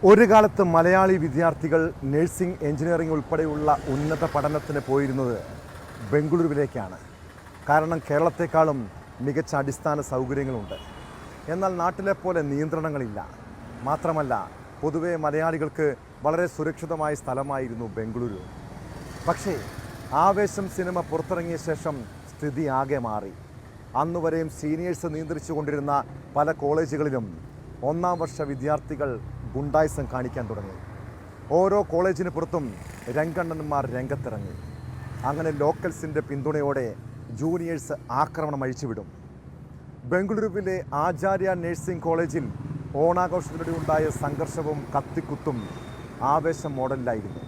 ഒരു കാലത്ത് മലയാളി വിദ്യാർത്ഥികൾ നഴ്സിംഗ്, എഞ്ചിനീയറിംഗ് ഉൾപ്പെടെയുള്ള ഉന്നത പഠനത്തിന് പോയിരുന്നത് ബംഗളൂരുവിലേക്കാണ്. കാരണം കേരളത്തെക്കാളും മികച്ച അടിസ്ഥാന സൗകര്യങ്ങളുണ്ട്. എന്നാൽ നാട്ടിലെ പോലെ നിയന്ത്രണങ്ങളില്ല. മാത്രമല്ല, പൊതുവെ മലയാളികൾക്ക് വളരെ സുരക്ഷിതമായ സ്ഥലമായിരുന്നു ബംഗളൂരു. പക്ഷേ ആവേശം സിനിമ പുറത്തിറങ്ങിയ ശേഷം സ്ഥിതി ആകെ മാറി. അന്നുവരെയും സീനിയേഴ്സ് നിയന്ത്രിച്ചു കൊണ്ടിരുന്ന പല കോളേജുകളിലും ഒന്നാം വർഷ വിദ്യാർത്ഥികൾ ഗുണ്ടായിസം കാണിക്കാൻ തുടങ്ങി. ഓരോ കോളേജിന് പുറത്തും രംഗണ്ണന്മാർ രംഗത്തിറങ്ങി. അങ്ങനെ ലോക്കൽസിൻ്റെ പിന്തുണയോടെ ജൂനിയേഴ്സ് ആക്രമണം അഴിച്ചുവിടും. ബംഗളൂരുവിലെ ആചാര്യ നഴ്സിംഗ് കോളേജിൽ ഓണാഘോഷത്തിനിടെ ഉണ്ടായ സംഘർഷവും കത്തിക്കുത്തും ആവേശം മോഡലിലായിരുന്നു.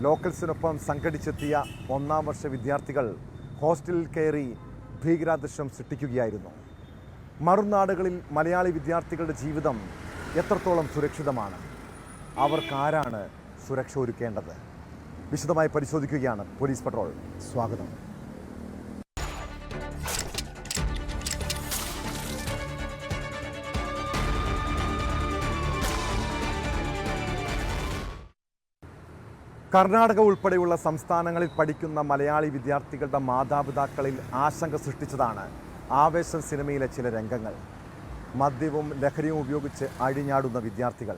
ലോക്കൽസിനൊപ്പം സംഘടിച്ചെത്തിയ ഒന്നാം വർഷ വിദ്യാർത്ഥികൾ ഹോസ്റ്റലിൽ കയറി ഭീകരാദൃശ്യം സൃഷ്ടിക്കുകയായിരുന്നു. മറുനാടുകളിൽ മലയാളി വിദ്യാർത്ഥികളുടെ ജീവിതം എത്രത്തോളം സുരക്ഷിതമാണ്? അവർക്കാരാണ് സുരക്ഷ ഒരുക്കേണ്ടത്? വിശദമായി പരിശോധിക്കുകയാണ് പോലീസ് പട്രോൾ. സ്വാഗതം. കർണാടക ഉൾപ്പെടെയുള്ള സംസ്ഥാനങ്ങളിൽ പഠിക്കുന്ന മലയാളി വിദ്യാർത്ഥികളുടെ മാതാപിതാക്കളിൽ ആശങ്ക സൃഷ്ടിച്ചതാണ് ആവേശം സിനിമയിലെ ചില രംഗങ്ങൾ. മദ്യവും ലഹരിയും ഉപയോഗിച്ച് അഴിഞ്ഞാടുന്ന വിദ്യാർത്ഥികൾ,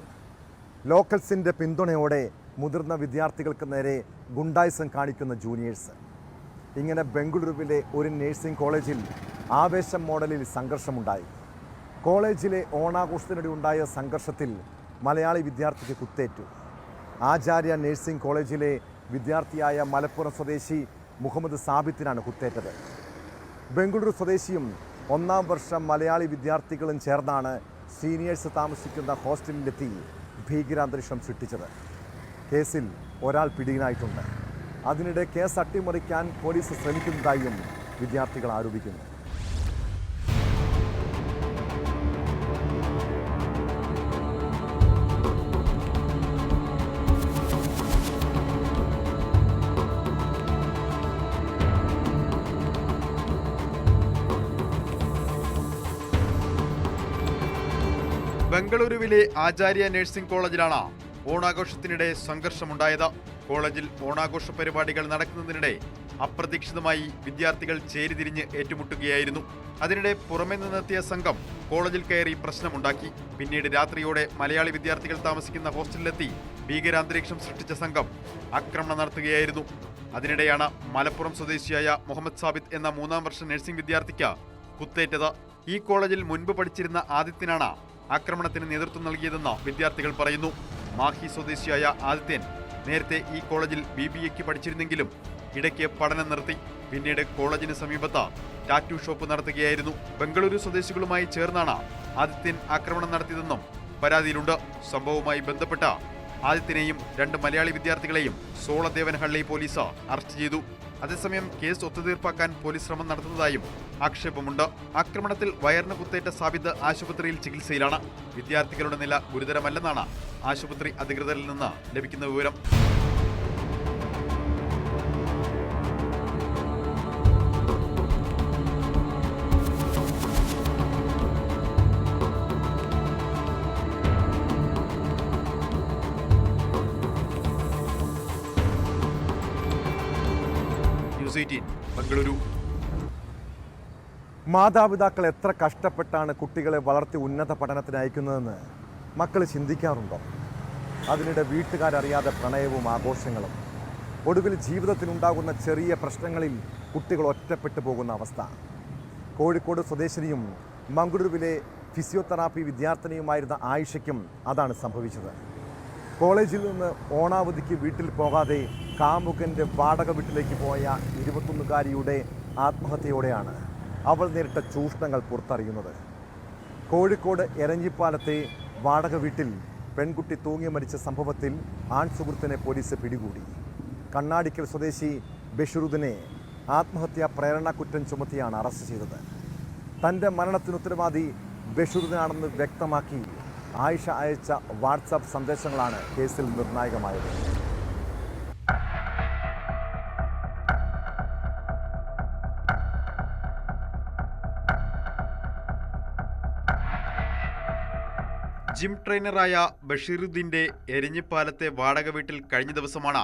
ലോക്കൽസിൻ്റെ പിന്തുണയോടെ മുതിർന്ന വിദ്യാർത്ഥികൾക്ക് നേരെ ഗുണ്ടായിസം കാണിക്കുന്ന ജൂനിയേഴ്സ്. ഇങ്ങനെ ബംഗളൂരുവിലെ ഒരു നഴ്സിംഗ് കോളേജിൽ ആവേശം മോഡലിൽ സംഘർഷമുണ്ടായി. കോളേജിലെ ഓണാഘോഷത്തിനിടെ ഉണ്ടായ സംഘർഷത്തിൽ മലയാളി വിദ്യാർത്ഥിക്ക് കുത്തേറ്റു. ആചാര്യ നഴ്സിംഗ് കോളേജിലെ വിദ്യാർത്ഥിയായ മലപ്പുറം സ്വദേശി മുഹമ്മദ് സാബിത്തിനാണ് കുത്തേറ്റത്. ബംഗളൂരു സ്വദേശിയും ഒന്നാം വർഷം മലയാളി വിദ്യാർത്ഥികളും ചേർന്നാണ് സീനിയേഴ്സ് താമസിക്കുന്ന ഹോസ്റ്റലിലെത്തി ഭീകരാന്തരീക്ഷം സൃഷ്ടിച്ചത്. കേസിൽ ഒരാൾ പിടിയിലായിട്ടുണ്ട്. അതിനിടെ കേസ് അട്ടിമറിക്കാൻ പോലീസ് ശ്രമിക്കുന്നതായും വിദ്യാർത്ഥികൾ ആരോപിക്കുന്നു. ബംഗളൂരുവിലെ ആചാര്യ നഴ്സിംഗ് കോളേജിലാണ് ഓണാഘോഷത്തിനിടെ സംഘർഷമുണ്ടായത്. കോളേജിൽ ഓണാഘോഷ പരിപാടികൾ നടക്കുന്നതിനിടെ അപ്രതീക്ഷിതമായി വിദ്യാർത്ഥികൾ ചേരിതിരിഞ്ഞ് ഏറ്റുമുട്ടുകയായിരുന്നു. അതിനിടെ പുറമെ നിന്നെത്തിയ സംഘം കോളേജിൽ കയറി പ്രശ്നമുണ്ടാക്കി. പിന്നീട് രാത്രിയോടെ മലയാളി വിദ്യാർത്ഥികൾ താമസിക്കുന്ന ഹോസ്റ്റലിലെത്തി ഭീകരാന്തരീക്ഷം സൃഷ്ടിച്ച സംഘം ആക്രമണം നടത്തുകയായിരുന്നു. അതിനിടെയാണ് മലപ്പുറം സ്വദേശിയായ മുഹമ്മദ് സാബിത്ത് എന്ന മൂന്നാം വർഷ നഴ്സിംഗ് വിദ്യാർത്ഥിക്ക് കുത്തേറ്റത്. ഈ കോളേജിൽ മുൻപ് പഠിച്ചിരുന്ന ആദിത്യനാണ് ആക്രമണത്തിന് നേതൃത്വം നൽകിയതെന്ന് വിദ്യാർത്ഥികൾ പറയുന്നു. മാഹി സ്വദേശിയായ ആദിത്യൻ നേരത്തെ ഈ കോളേജിൽ BBA പഠിച്ചിരുന്നെങ്കിലും ഇടയ്ക്ക് പഠനം നിർത്തി. പിന്നീട് കോളേജിന് സമീപത്ത് ടാറ്റു ഷോപ്പ് നടത്തുകയായിരുന്നു. ബംഗളൂരു സ്വദേശികളുമായി ചേർന്നാണ് ആദിത്യൻ ആക്രമണം നടത്തിയതെന്നും പരാതിയിലുണ്ട്. സംഭവവുമായി ബന്ധപ്പെട്ട ആദിത്യനെയും 2 മലയാളി വിദ്യാർത്ഥികളെയും സോളദേവനഹള്ളി പോലീസ് അറസ്റ്റ് ചെയ്തു. അതേസമയം കേസ് ഒത്തുതീർപ്പാക്കാൻ പോലീസ് ശ്രമം നടത്തുന്നതായും ആക്ഷേപമുണ്ട്. ആക്രമണത്തിൽ വയറിന് കുത്തേറ്റ സാബിത്ത് ആശുപത്രിയിൽ ചികിത്സയിലാണ്. വിദ്യാർത്ഥികളുടെ നില ഗുരുതരമല്ലെന്നാണ് ആശുപത്രി അധികൃതരിൽ നിന്ന് ലഭിക്കുന്ന വിവരം. ബംഗളൂരു. മാതാപിതാക്കൾ എത്ര കഷ്ടപ്പെട്ടാണ് കുട്ടികളെ വളർത്തി ഉന്നത പഠനത്തിന് അയക്കുന്നതെന്ന് മക്കൾ ചിന്തിക്കാറുണ്ടോ? അതിനിടെ വീട്ടുകാരറിയാതെ പ്രണയവും ആഘോഷങ്ങളും. ഒടുവിൽ ജീവിതത്തിലുണ്ടാകുന്ന ചെറിയ പ്രശ്നങ്ങളിൽ കുട്ടികൾ ഒറ്റപ്പെട്ടു പോകുന്ന അവസ്ഥ. കോഴിക്കോട് സ്വദേശിനിയും മംഗളൂരുവിലെ ഫിസിയോതെറാപ്പി വിദ്യാർത്ഥിനിയുമായിരുന്ന ആയിഷയ്ക്കും അതാണ് സംഭവിച്ചത്. കോളേജിൽ നിന്ന് ഓണാവധിക്ക് വീട്ടിൽ പോകാതെ കാമുകൻ്റെ വാടക വീട്ടിലേക്ക് പോയ 21-കാരിയുടെ ആത്മഹത്യയോടെയാണ് അവൾ നേരിട്ട ചൂഷണങ്ങൾ പുറത്തറിയുന്നത്. കോഴിക്കോട് എരഞ്ഞിപ്പാലത്തെ വാടക വീട്ടിൽ പെൺകുട്ടി തൂങ്ങി മരിച്ച സംഭവത്തിൽ ആൺസുഹൃത്തിനെ പോലീസ് പിടികൂടി. കണ്ണാടിക്കൽ സ്വദേശി ബഷീറുദ്ദീനെ ആത്മഹത്യാ പ്രേരണ കുറ്റം ചുമത്തിയാണ് അറസ്റ്റ് ചെയ്തത്. തൻ്റെ മരണത്തിന് ഉത്തരവാദി ബഷീറുദ്ദീനാണെന്ന് വ്യക്തമാക്കി ആയിഷ അയച്ച വാട്സാപ്പ് സന്ദേശങ്ങളാണ് കേസിൽ നിർണായകമായത്. ജിം ട്രെയിനറായ ബഷീറുദ്ദീന്റെ എരിഞ്ഞിപ്പാലത്തെ വാടക വീട്ടിൽ കഴിഞ്ഞ ദിവസമാണ്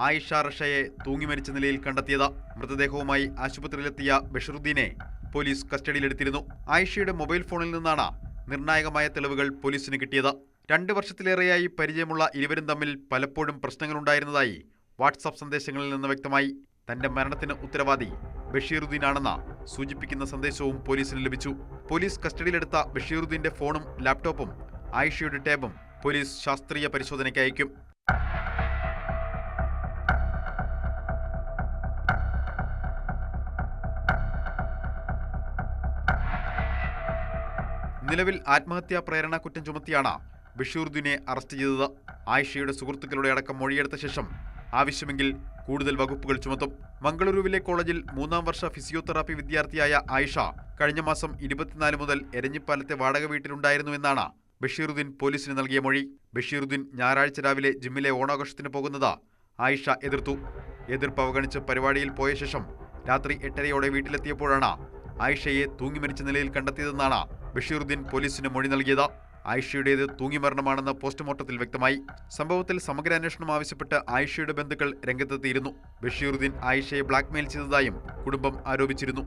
ആയിഷ റഷയെ തൂങ്ങി മരിച്ച നിലയിൽ കണ്ടെത്തിയത്. മൃതദേഹവുമായി ആശുപത്രിയിലെത്തിയ ബഷീറുദ്ദീനെ പോലീസ് കസ്റ്റഡിയിലെടുത്തിരുന്നു. ആയിഷയുടെ മൊബൈൽ ഫോണിൽ നിന്നാണ് നിർണായകമായ തെളിവുകൾ പോലീസിന് കിട്ടിയത്. 2 വർഷത്തിലേറെയായി പരിചയമുള്ള ഇരുവരും തമ്മിൽ പലപ്പോഴും പ്രശ്നങ്ങളുണ്ടായിരുന്നതായി വാട്സാപ്പ് സന്ദേശങ്ങളിൽ നിന്ന് വ്യക്തമായി. തന്റെ മരണത്തിന് ഉത്തരവാദി ബഷീറുദ്ദീനാണെന്ന് സൂചിപ്പിക്കുന്ന സന്ദേശവും പോലീസിന് ലഭിച്ചു. പോലീസ് കസ്റ്റഡിയിലെടുത്ത ബഷീറുദ്ദീന്റെ ഫോണും ലാപ്ടോപ്പും ആയിഷയുടെ ടാബും പോലീസ് ശാസ്ത്രീയ പരിശോധനയ്ക്ക് അയക്കും. നിലവിൽ ആത്മഹത്യാ പ്രേരണ കുറ്റം ചുമത്തിയാണ് ബഷീറുദ്ദീനെ അറസ്റ്റ് ചെയ്തത്. ആയിഷയുടെ സുഹൃത്തുക്കളുടെ അടക്കം മൊഴിയെടുത്ത ശേഷം ആവശ്യമെങ്കിൽ കൂടുതൽ വകുപ്പുകൾ ചുമത്തും. മംഗളൂരുവിലെ കോളേജിൽ 3ാം വർഷ ഫിസിയോതെറാപ്പി വിദ്യാർത്ഥിയായ ആയിഷ കഴിഞ്ഞ മാസം 24 മുതൽ എരഞ്ഞിപ്പാലത്തെ വാടക വീട്ടിലുണ്ടായിരുന്നുവെന്നാണ് ബഷീറുദ്ദീൻ പോലീസിന് നൽകിയ മൊഴി. ബഷീറുദ്ദീൻ ഞായറാഴ്ച രാവിലെ ജിമ്മിലെ ഓണാഘോഷത്തിന് പോകുന്നത് ആയിഷ എതിർത്തു. എതിർപ്പ് അവഗണിച്ച് പരിപാടിയിൽ പോയ ശേഷം രാത്രി 8:30യോടെ വീട്ടിലെത്തിയപ്പോഴാണ് ആയിഷയെ തൂങ്ങി മരിച്ച നിലയിൽ കണ്ടെത്തിയതെന്നാണ് ബഷീറുദ്ദീൻ പോലീസിന് മൊഴി നൽകിയത്. ആയിഷയുടേത് തൂങ്ങിമരണമാണെന്ന് പോസ്റ്റ്മോർട്ടത്തിൽ വ്യക്തമായി. സംഭവത്തിൽ സമഗ്ര അന്വേഷണം ആവശ്യപ്പെട്ട് ആയിഷയുടെ ബന്ധുക്കൾ രംഗത്തെത്തിയിരുന്നു. ബഷീറുദ്ദീൻ ആയിഷയെ ബ്ലാക്ക്മെയിൽ ചെയ്തതായും കുടുംബം ആരോപിച്ചിരുന്നു.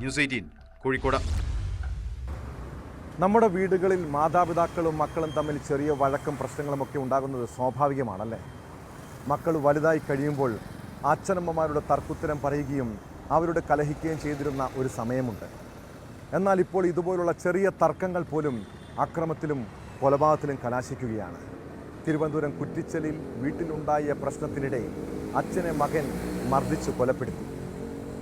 ന്യൂസ് 18 കോഴിക്കോട്. നമ്മുടെ വീടുകളിൽ മാതാപിതാക്കളും മക്കളും തമ്മിൽ ചെറിയ വഴക്കും പ്രശ്നങ്ങളുമൊക്കെ ഉണ്ടാകുന്നത് സ്വാഭാവികമാണല്ലേ? മക്കൾ വലുതായി കഴിയുമ്പോൾ അച്ഛനമ്മമാരുടെ തർക്കുത്തരം പറയുകയും അവരുടെ കലഹിക്കുകയും ചെയ്തിരുന്ന ഒരു സമയമുണ്ട്. എന്നാൽ ഇപ്പോൾ ഇതുപോലുള്ള ചെറിയ തർക്കങ്ങൾ പോലും അക്രമത്തിലും കൊലപാതകത്തിലും കലാശിക്കുകയാണ്. തിരുവനന്തപുരം കുറ്റിച്ചലിൽ വീട്ടിലുണ്ടായ പ്രശ്നത്തിനിടെ അച്ഛനെ മകൻ മർദ്ദിച്ച് കൊലപ്പെടുത്തി.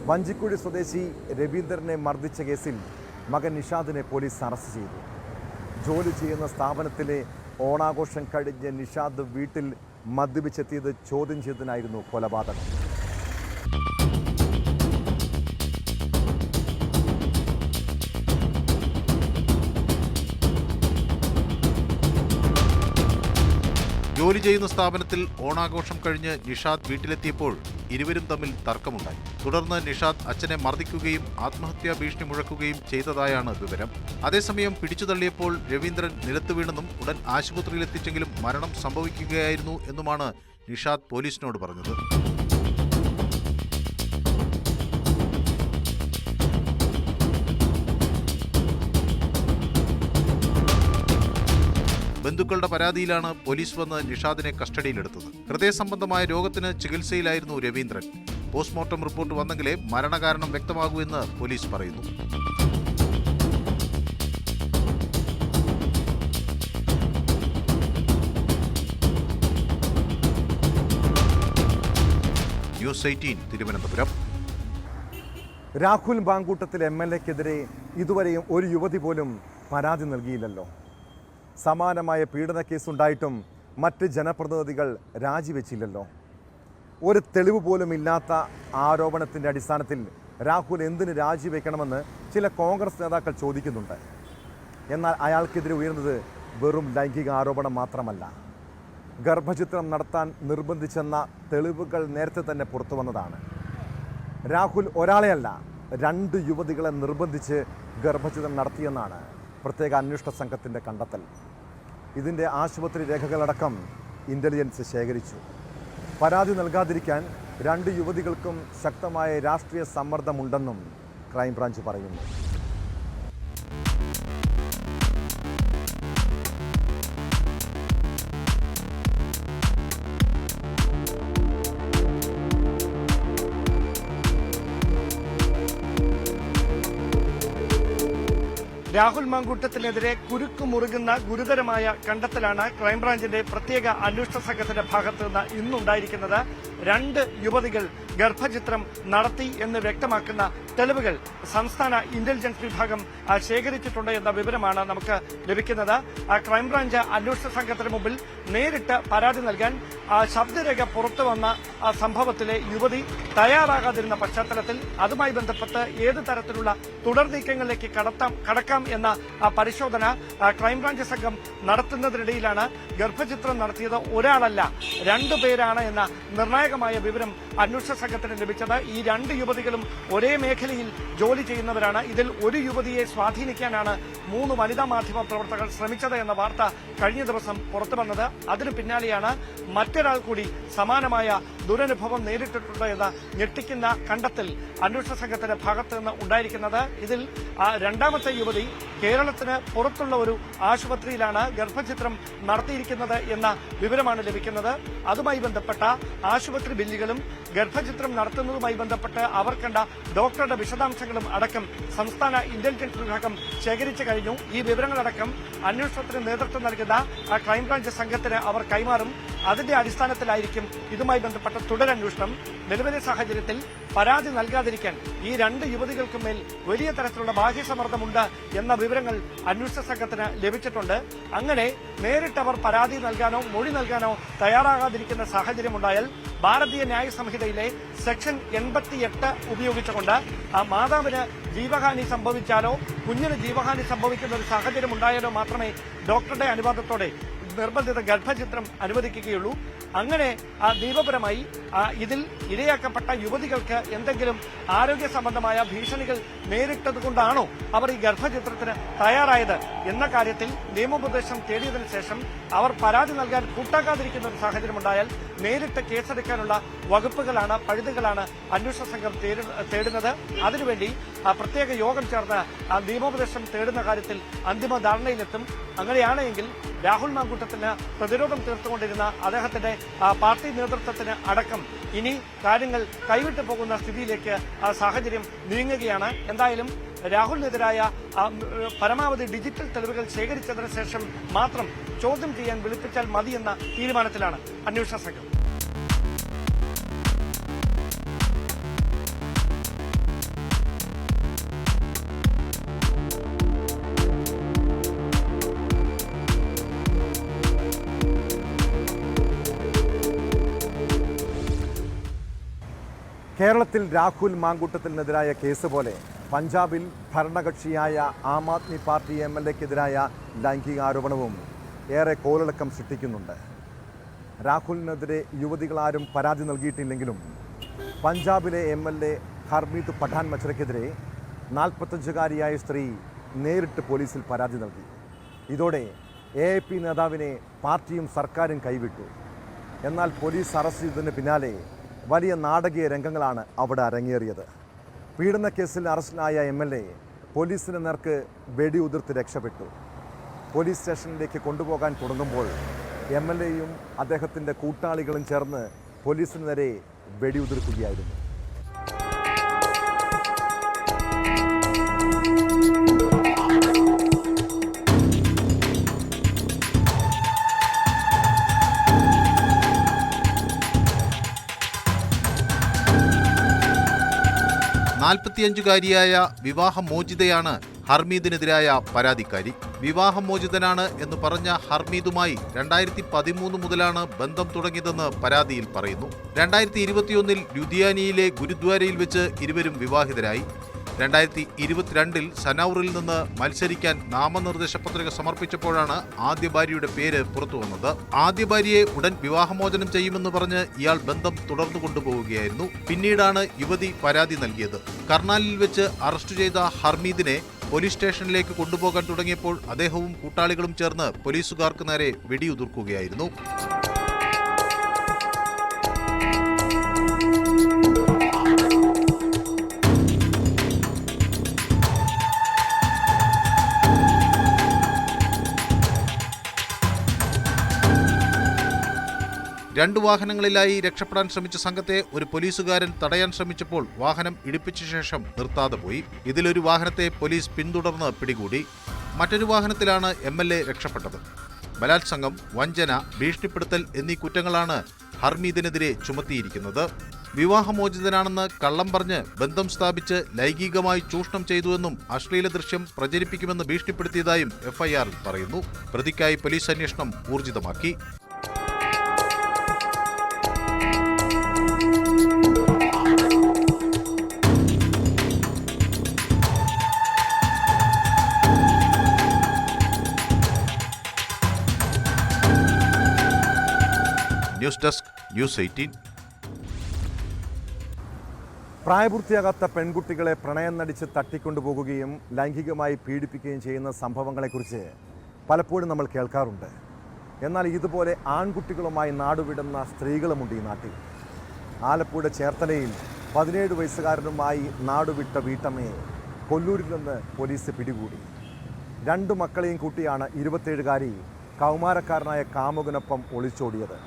വഞ്ചിക്കുഴി സ്വദേശി രവീന്ദ്രനെ മർദ്ദിച്ച കേസിൽ മകൻ നിഷാദിനെ പോലീസ് അറസ്റ്റ് ചെയ്തു. ജോലി ചെയ്യുന്ന സ്ഥാപനത്തിലെ ഓണാഘോഷം കഴിഞ്ഞ് നിഷാദ് വീട്ടിൽ മദ്യപിച്ചെത്തിയത് ചോദ്യം ചെയ്തതിനായിരുന്നു കൊലപാതകം. ജോലി ചെയ്യുന്ന സ്ഥാപനത്തിൽ ഓണാഘോഷം കഴിഞ്ഞ് നിഷാദ് വീട്ടിലെത്തിയപ്പോൾ ഇരുവരും തമ്മിൽ തർക്കമുണ്ടായി. തുടർന്ന് നിഷാദ് അച്ഛനെ മർദ്ദിക്കുകയും ആത്മഹത്യാ ഭീഷണി മുഴക്കുകയും ചെയ്തതായാണ് വിവരം. അതേസമയം പിടിച്ചു തള്ളിയപ്പോൾ രവീന്ദ്രൻ നിലത്ത് വീണെന്നും ഉടൻ ആശുപത്രിയിലെത്തിച്ചെങ്കിലും മരണം സംഭവിക്കുകയായിരുന്നു എന്നുമാണ് നിഷാദ് പോലീസിനോട് പറഞ്ഞത്. ബന്ധുക്കളുടെ പരാതിയിലാണ് പോലീസ് വന്ന് നിഷാദിനെ കസ്റ്റഡിയിലെടുത്തത്. ഹൃദയസംബന്ധമായ രോഗത്തിന് ചികിത്സയിലായിരുന്നു രവീന്ദ്രൻ. പോസ്റ്റ്മോർട്ടം റിപ്പോർട്ട് വന്നെങ്കിലേ മരണകാരണം വ്യക്തമാകൂ എന്ന് പോലീസ് പറയുന്നു. ന്യൂസ് 18 തിരുവനന്തപുരം. രാഹുൽ മാങ്കൂട്ടത്തിൽ MLA-ക്കെതിരെ ഇതുവരെയും ഒരു യുവതി പോലും പരാതി നൽകിയില്ലല്ലോ. സമാനമായ പീഡന കേസുണ്ടായിട്ടും മറ്റ് ജനപ്രതിനിധികൾ രാജിവെച്ചില്ലല്ലോ. ഒരു തെളിവ് പോലും ഇല്ലാത്ത ആരോപണത്തിൻ്റെ അടിസ്ഥാനത്തിൽ രാഹുൽ എന്തിന് രാജിവെക്കണമെന്ന് ചില കോൺഗ്രസ് നേതാക്കൾ ചോദിക്കുന്നുണ്ട്. എന്നാൽ അയാൾക്കെതിരെ ഉയർന്നത് വെറും ലൈംഗിക ആരോപണം മാത്രമല്ല. ഗർഭചിത്രം നടത്താൻ നിർബന്ധിച്ചെന്ന തെളിവുകൾ നേരത്തെ തന്നെ പുറത്തു വന്നതാണ്. രാഹുൽ ഒരാളെയല്ല 2 യുവതികളെ നിർബന്ധിച്ച് ഗർഭചിത്രം നടത്തിയെന്നാണ് പ്രത്യേക അന്വേഷണ സംഘത്തിൻ്റെ കണ്ടെത്തൽ. ഇതിൻ്റെ ആശുപത്രി രേഖകളടക്കം ഇൻ്റലിജൻസ് ശേഖരിച്ചു. പരാതി നൽകാതിരിക്കാൻ 2 യുവതികൾക്കും ശക്തമായ രാഷ്ട്രീയ സമ്മർദ്ദമുണ്ടെന്നും ക്രൈംബ്രാഞ്ച് പറയുന്നു. രാഹുൽ മാങ്കൂട്ടത്തിനെതിരെ കുരുക്ക് മുറുകുന്ന ഗുരുതരമായ കണ്ടെത്തലാണ് ക്രൈംബ്രാഞ്ചിന്റെ പ്രത്യേക അന്വേഷണ സംഘത്തിന്റെ ഭാഗത്ത് നിന്ന് ഇന്നുണ്ടായിരിക്കുന്നത്. 2 യുവതികൾ ഗർഭചിത്രം നടത്തി എന്ന് വ്യക്തമാക്കുന്ന തെളിവുകൾ സംസ്ഥാന ഇന്റലിജൻസ് വിഭാഗം ശേഖരിച്ചിട്ടുണ്ട് എന്ന വിവരമാണ് നമുക്ക് ലഭിക്കുന്നത്. ക്രൈംബ്രാഞ്ച് അന്വേഷണ സംഘത്തിന് മുമ്പിൽ നേരിട്ട് പരാതി നൽകാൻ ശബ്ദരേഖ പുറത്തു വന്ന സംഭവത്തിലെ യുവതി തയ്യാറാകാതിരുന്ന പശ്ചാത്തലത്തിൽ അതുമായി ബന്ധപ്പെട്ട് ഏത് തരത്തിലുള്ള തുടർ നീക്കങ്ങളിലേക്ക് കടക്കാം എന്ന പരിശോധന ക്രൈംബ്രാഞ്ച് സംഘം നടത്തുന്നതിനിടയിലാണ് ഗർഭചിത്രം നടത്തിയത് ഒരാളല്ല 2 പേരാണ് എന്ന നിർണായകമായ വിവരം അന്വേഷണ സംഘത്തിന് ലഭിച്ചത്. ഈ 2 യുവതികളും ഒരേ മേഖലയിൽ ജോലി ചെയ്യുന്നവരാണ്. ഇതിൽ ഒരു യുവതിയെ സ്വാധീനിക്കാനാണ് 3 വനിതാ മാധ്യമ പ്രവർത്തകർ ശ്രമിച്ചത് എന്ന വാർത്ത കഴിഞ്ഞ ദിവസം പുറത്തു വന്നത്. അതിനു പിന്നാലെയാണ് മറ്റൊരാൾ കൂടി സമാനമായ ദുരനുഭവം നേരിട്ടിട്ടുണ്ട് എന്ന ഞെട്ടിക്കുന്ന കണ്ടെത്തൽ അന്വേഷണ സംഘത്തിന്റെ ഭാഗത്ത് നിന്ന് ഉണ്ടായിരിക്കുന്നത്. ഇതിൽ രണ്ടാമത്തെ യുവതി കേരളത്തിന് പുറത്തുള്ള ഒരു ആശുപത്രിയിലാണ് ഗർഭചിത്രം നടത്തിയിരിക്കുന്നത് എന്ന വിവരമാണ് ലഭിക്കുന്നത്. അതുമായി ബന്ധപ്പെട്ട ആശുപത്രി ബില്ലുകളും ഗർഭചിത്രം നടത്തുന്നതുമായി ബന്ധപ്പെട്ട് അവർ കണ്ട ഡോക്ടറുടെ വിശദാംശങ്ങളും അടക്കം സംസ്ഥാന ഇന്റലിജൻസ് വിഭാഗം ശേഖരിച്ചു കഴിഞ്ഞു. ഈ വിവരങ്ങളടക്കം അന്വേഷണത്തിന് നേതൃത്വം നൽകുന്ന ക്രൈംബ്രാഞ്ച് സംഘത്തിന് അവർ കൈമാറും. അതിന്റെ അടിസ്ഥാനത്തിലായിരിക്കും ഇതുമായി ബന്ധപ്പെട്ട തുടരന്വേഷണം. നിലവിലെ സാഹചര്യത്തിൽ പരാതി നൽകാതിരിക്കാൻ ഈ 2 യുവതികൾക്കും മേൽ വലിയ തരത്തിലുള്ള ബാഹ്യസമ്മർദ്ദമുണ്ട് എന്ന വിവരങ്ങൾ അന്വേഷണ സംഘത്തിന് ലഭിച്ചിട്ടുണ്ട്. അങ്ങനെ നേരിട്ടവർ പരാതി നൽകാനോ മൊഴി നൽകാനോ തയ്യാറാകാതിരിക്കുന്ന സാഹചര്യമുണ്ടായാൽ ഭാരതീയ ന്യായ സംഹിതയിലെ സെക്ഷൻ 88 ഉപയോഗിച്ചുകൊണ്ട് മാതാവിന് ജീവഹാനി സംഭവിച്ചാലോ കുഞ്ഞിന് ജീവഹാനി സംഭവിക്കുന്ന ഒരു സാഹചര്യം ഉണ്ടായാലോ മാത്രമേ ഡോക്ടറുടെ അനുവാദത്തോടെ നിർബന്ധിത ഗർഭചിത്രം അനുവദിക്കുകയുള്ളൂ. അങ്ങനെ നിയമപരമായി ഇതിൽ ഇരയാക്കപ്പെട്ട യുവതികൾക്ക് എന്തെങ്കിലും ആരോഗ്യ സംബന്ധമായ ഭീഷണികൾ നേരിട്ടതുകൊണ്ടാണോ അവർ ഈ ഗർഭചിത്രത്തിന് തയ്യാറായത് എന്ന കാര്യത്തിൽ നിയമോപദേശം തേടിയതിനു ശേഷം അവർ പരാതി നൽകാൻ കൂട്ടാക്കാതിരിക്കുന്ന ഒരു സാഹചര്യമുണ്ടായാൽ നേരിട്ട് കേസെടുക്കാനുള്ള വകുപ്പുകളാണ് പഴുതുകളാണ് അന്വേഷണ സംഘം തേടുന്നത്. അതിനുവേണ്ടി പ്രത്യേക യോഗം ചേർന്ന് നിയമോപദേശം തേടുന്ന കാര്യത്തിൽ അന്തിമ ധാരണയിലെത്തും. അങ്ങനെയാണെങ്കിൽ രാഹുൽ മാങ്കൂട്ടത്തിന് പ്രതിരോധം തീർത്തുകൊണ്ടിരുന്ന അദ്ദേഹത്തിന്റെ പാർട്ടി നേതൃത്വത്തിന് അടക്കം ഇനി കാര്യങ്ങൾ കൈവിട്ടു പോകുന്ന സ്ഥിതിയിലേക്ക് സാഹചര്യം നീങ്ങുകയാണ്. എന്തായാലും രാഹുലിനെതിരായ പരമാവധി ഡിജിറ്റൽ തെളിവുകൾ ശേഖരിച്ചതിന് ശേഷം മാത്രം ചോദ്യം ചെയ്യാൻ വിളിപ്പിച്ചാൽ മതിയെന്ന തീരുമാനത്തിലാണ് അന്വേഷണ സംഘം. കേരളത്തിൽ രാഹുൽ മാങ്കൂട്ടത്തിനെതിരായ കേസ് പോലെ പഞ്ചാബിൽ ഭരണകക്ഷിയായ ആം ആദ്മി പാർട്ടി MLAക്കെതിരായ ലൈംഗികാരോപണവും ഏറെ കോളിളക്കം സൃഷ്ടിക്കുന്നുണ്ട്. രാഹുലിനെതിരെ യുവതികളാരും പരാതി നൽകിയിട്ടില്ലെങ്കിലും പഞ്ചാബിലെ MLA ഹർമീത് പഠാൻ മച്ചറയ്ക്കെതിരെ 45-കാരിയായ സ്ത്രീ നേരിട്ട് പോലീസിൽ പരാതി നൽകി. ഇതോടെ AIP നേതാവിനെ പാർട്ടിയും സർക്കാരും കൈവിട്ടു. എന്നാൽ പോലീസ് അറസ്റ്റ് ചെയ്തതിന് പിന്നാലെ വലിയ നാടകീയ രംഗങ്ങളാണ് അവിടെ അരങ്ങേറിയത്. പീഡനക്കേസിൽ അറസ്റ്റിലായ MLA പോലീസിന് നേർക്ക് വെടിയുതിർത്ത് രക്ഷപ്പെട്ടു. പോലീസ് സ്റ്റേഷനിലേക്ക് കൊണ്ടുപോകാൻ തുടങ്ങുമ്പോൾ MLAയും അദ്ദേഹത്തിൻ്റെ കൂട്ടാളികളും ചേർന്ന് പോലീസിന് നേരെ വെടിയുതിർക്കുകയായിരുന്നു. ായ വിവാഹമോചിതയാണ് ഹർമീദിനെതിരായ പരാതിക്കാരി. വിവാഹമോചിതനാണ് എന്ന് പറഞ്ഞ ഹർമീദുമായി 2013 മുതലാണ് ബന്ധം തുടങ്ങിയതെന്ന് പരാതിയിൽ പറയുന്നു. 2021 ലുധിയാനയിലെ ഗുരുദ്വാരയിൽ വെച്ച് ഇരുവരും വിവാഹിതരായി. 2022 സനൌറിൽ നിന്ന് മത്സരിക്കാൻ നാമനിർദ്ദേശ പത്രിക സമർപ്പിച്ചപ്പോഴാണ് ആദ്യ ഭാര്യയുടെ പേര് പുറത്തു വന്നത്. ആദ്യ ഭാര്യയെ ഉടൻ വിവാഹമോചനം ചെയ്യുമെന്ന് പറഞ്ഞ് ഇയാൾ ബന്ധം തുടർന്നു കൊണ്ടുപോവുകയായിരുന്നു. പിന്നീടാണ് യുവതി പരാതി നൽകിയത്. കർണാലിൽ വെച്ച് അറസ്റ്റ് ചെയ്ത ഹർമീദിനെ പോലീസ് സ്റ്റേഷനിലേക്ക് കൊണ്ടുപോകാൻ തുടങ്ങിയപ്പോൾ അദ്ദേഹവും കൂട്ടാളികളും ചേർന്ന് പോലീസുകാർക്ക് നേരെ വെടിയുതിർക്കുകയായിരുന്നു. രണ്ടു വാഹനങ്ങളിലായി രക്ഷപ്പെടാൻ ശ്രമിച്ച സംഘത്തെ ഒരു പോലീസുകാരൻ തടയാൻ ശ്രമിച്ചപ്പോൾ വാഹനം ഇടിപ്പിച്ച ശേഷം നിർത്താതെ പോയി. ഇതിലൊരു വാഹനത്തെ പോലീസ് പിന്തുടർന്ന് പിടികൂടി. മറ്റൊരു വാഹനത്തിലാണ് MLA രക്ഷപ്പെട്ടത്. ബലാത്സംഗം, വഞ്ചന, ഭീഷണിപ്പെടുത്തൽ എന്നീ കുറ്റങ്ങളാണ് ഹർമീദിനെതിരെ ചുമത്തിയിരിക്കുന്നത്. വിവാഹമോചിതനാണെന്ന് കള്ളം പറഞ്ഞ് ബന്ധം സ്ഥാപിച്ച് ലൈംഗികമായി ചൂഷണം ചെയ്തുവെന്നും അശ്ലീല ദൃശ്യം പ്രചരിപ്പിക്കുമെന്ന് ഭീഷണിപ്പെടുത്തിയതായും എഫ്ഐആറിൽ പറയുന്നു. പ്രതിക്കായി പോലീസ് അന്വേഷണം ഊർജിതമാക്കി. News desk, news 18. പ്രായപൂർത്തിയാകാത്ത പെൺകുട്ടികളെ പ്രണയം നടിച്ച് തട്ടിക്കൊണ്ടുപോകുകയും ലൈംഗികമായി പീഡിപ്പിക്കുകയും ചെയ്യുന്ന സംഭവങ്ങളെക്കുറിച്ച് പലപ്പോഴും നമ്മൾ കേൾക്കാറുണ്ട്. എന്നാൽ ഇതുപോലെ ആൺകുട്ടികളുമായി നാടുവിടുന്ന സ്ത്രീകളുമുണ്ട് ഈ നാട്ടിൽ. ആലപ്പുഴ ചേർത്തലയിൽ 17 വയസ്സുകാരനുമായി നാടുവിട്ട വീട്ടമ്മയെ കൊല്ലൂരിൽ നിന്ന് പോലീസ് പിടികൂടി. 2 മക്കളെയും കൂട്ടിയാണ് 27-കാരി കൗമാരക്കാരനായ കാമുകനൊപ്പം ഒളിച്ചോടിയത്.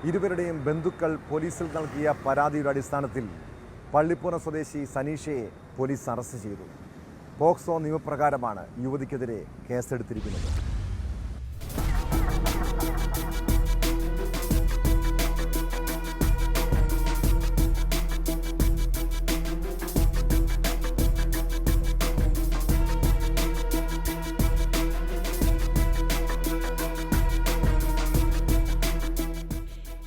ഇരുവരുടെയും ബന്ധുക്കൾ പോലീസിൽ നൽകിയ പരാതിയുടെ അടിസ്ഥാനത്തിൽ പള്ളിപ്പുറം സ്വദേശി സനീഷയെ പോലീസ് അറസ്റ്റ് ചെയ്തു. പോക്സോ നിയമപ്രകാരമാണ് യുവതിക്കെതിരെ കേസെടുത്തിരിക്കുന്നത്.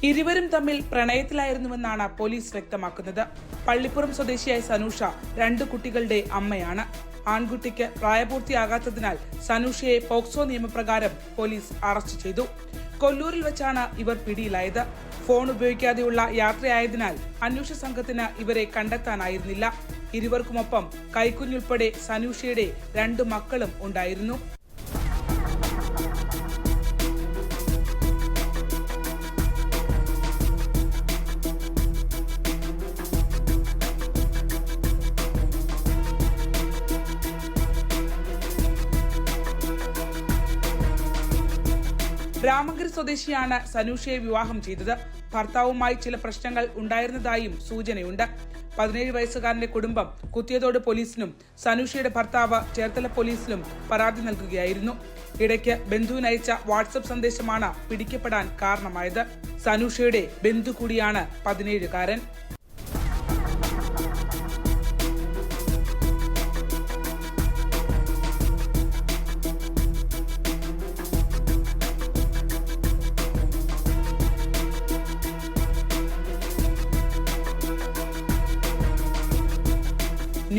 ഇരുവരും തമ്മിൽ പ്രണയത്തിലായിരുന്നുവെന്നാണ് പോലീസ് വ്യക്തമാക്കുന്നത്. പള്ളിപ്പുറം സ്വദേശിയായ സനൂഷ 2 കുട്ടികളുടെ അമ്മയാണ്. ആൺകുട്ടിക്ക് പ്രായപൂർത്തിയാകാത്തതിനാൽ സനൂഷയെ പോക്സോ നിയമപ്രകാരം പോലീസ് അറസ്റ്റ് ചെയ്തു. കൊല്ലൂരിൽ വെച്ചാണ് ഇവർ പിടിയിലായത്. ഫോൺ ഉപയോഗിക്കാതെയുള്ള യാത്രയായതിനാൽ അന്വേഷണ സംഘത്തിന് ഇവരെ കണ്ടെത്താനായിരുന്നില്ല. ഇരുവർക്കുമൊപ്പം കൈക്കുഞ്ഞുൾപ്പെടെ സനൂഷയുടെ 2 മക്കളും ഉണ്ടായിരുന്നു. രാമങ്കരി സ്വദേശിയാണ് സനൂഷയെ വിവാഹം ചെയ്തത്. ഭർത്താവുമായി ചില പ്രശ്നങ്ങൾ ഉണ്ടായിരുന്നതായും സൂചനയുണ്ട്. 17 വയസ്സുകാരന്റെ കുടുംബം കുത്തിയതോട് പോലീസിനും സനൂഷയുടെ ഭർത്താവ് ചേർത്തല പോലീസിലും പരാതി നൽകുകയായിരുന്നു. ഇടയ്ക്ക് ബന്ധുവിനയച്ച വാട്സപ്പ് സന്ദേശമാണ് പിടിക്കപ്പെടാൻ കാരണമായത്. സനൂഷയുടെ ബന്ധു കൂടിയാണ് 17-കാരൻ.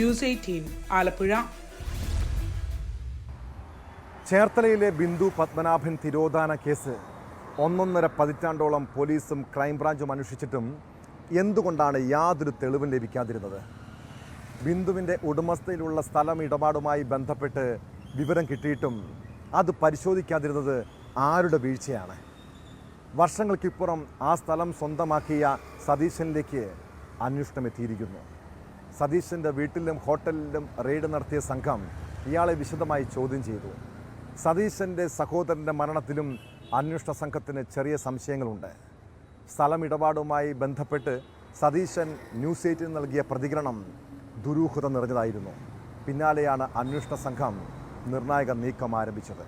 ന്യൂസ് 18 ആലപ്പുഴ. ചേർത്തലയിലെ ബിന്ദു പത്മനാഭൻ തിരോധാന കേസ് 1.5 പതിറ്റാണ്ടോളം പോലീസും ക്രൈംബ്രാഞ്ചും അന്വേഷിച്ചിട്ടും എന്തുകൊണ്ടാണ് യാതൊരു തെളിവും ലഭിക്കാതിരുന്നത്? ബിന്ദുവിൻ്റെ ഉടമസ്ഥയിലുള്ള സ്ഥലം ഇടപാടുമായി ബന്ധപ്പെട്ട് വിവരം കിട്ടിയിട്ടും അത് പരിശോധിക്കാതിരുന്നത് ആരുടെ വീഴ്ചയാണ്? വർഷങ്ങൾക്കിപ്പുറം ആ സ്ഥലം സ്വന്തമാക്കിയ സതീശനിലേക്ക് അന്വേഷണം എത്തിയിരിക്കുന്നു. സതീശൻ്റെ വീട്ടിലും ഹോട്ടലിലും റെയ്ഡ് നടത്തിയ സംഘം ഇയാളെ വിശദമായി ചോദ്യം ചെയ്തു. സതീശൻ്റെ സഹോദരൻ്റെ മരണത്തിലും അന്വേഷണ സംഘത്തിന് ചെറിയ സംശയങ്ങളുണ്ട്. സ്ഥലം ഇടപാടുമായി ബന്ധപ്പെട്ട് സതീശൻ ന്യൂസ് 18 നൽകിയ പ്രതികരണം ദുരൂഹത നിറഞ്ഞതായിരുന്നു. പിന്നാലെയാണ് അന്വേഷണ സംഘം നിർണായക നീക്കം ആരംഭിച്ചത്.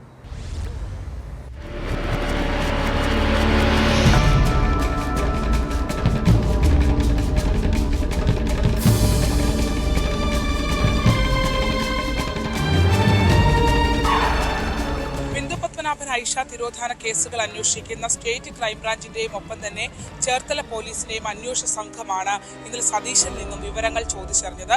ഐഷ തിരോധാന കേസുകൾ അന്വേഷിക്കുന്ന സ്റ്റേറ്റ് ക്രൈംബ്രാഞ്ചിന്റെയും ഒപ്പം തന്നെ ചേർത്തല പോലീസിന്റെയും അന്വേഷണ സംഘമാണ് ഇന്നലെ സതീശനിൽ നിന്നും വിവരങ്ങൾ ചോദിച്ചറിഞ്ഞത്.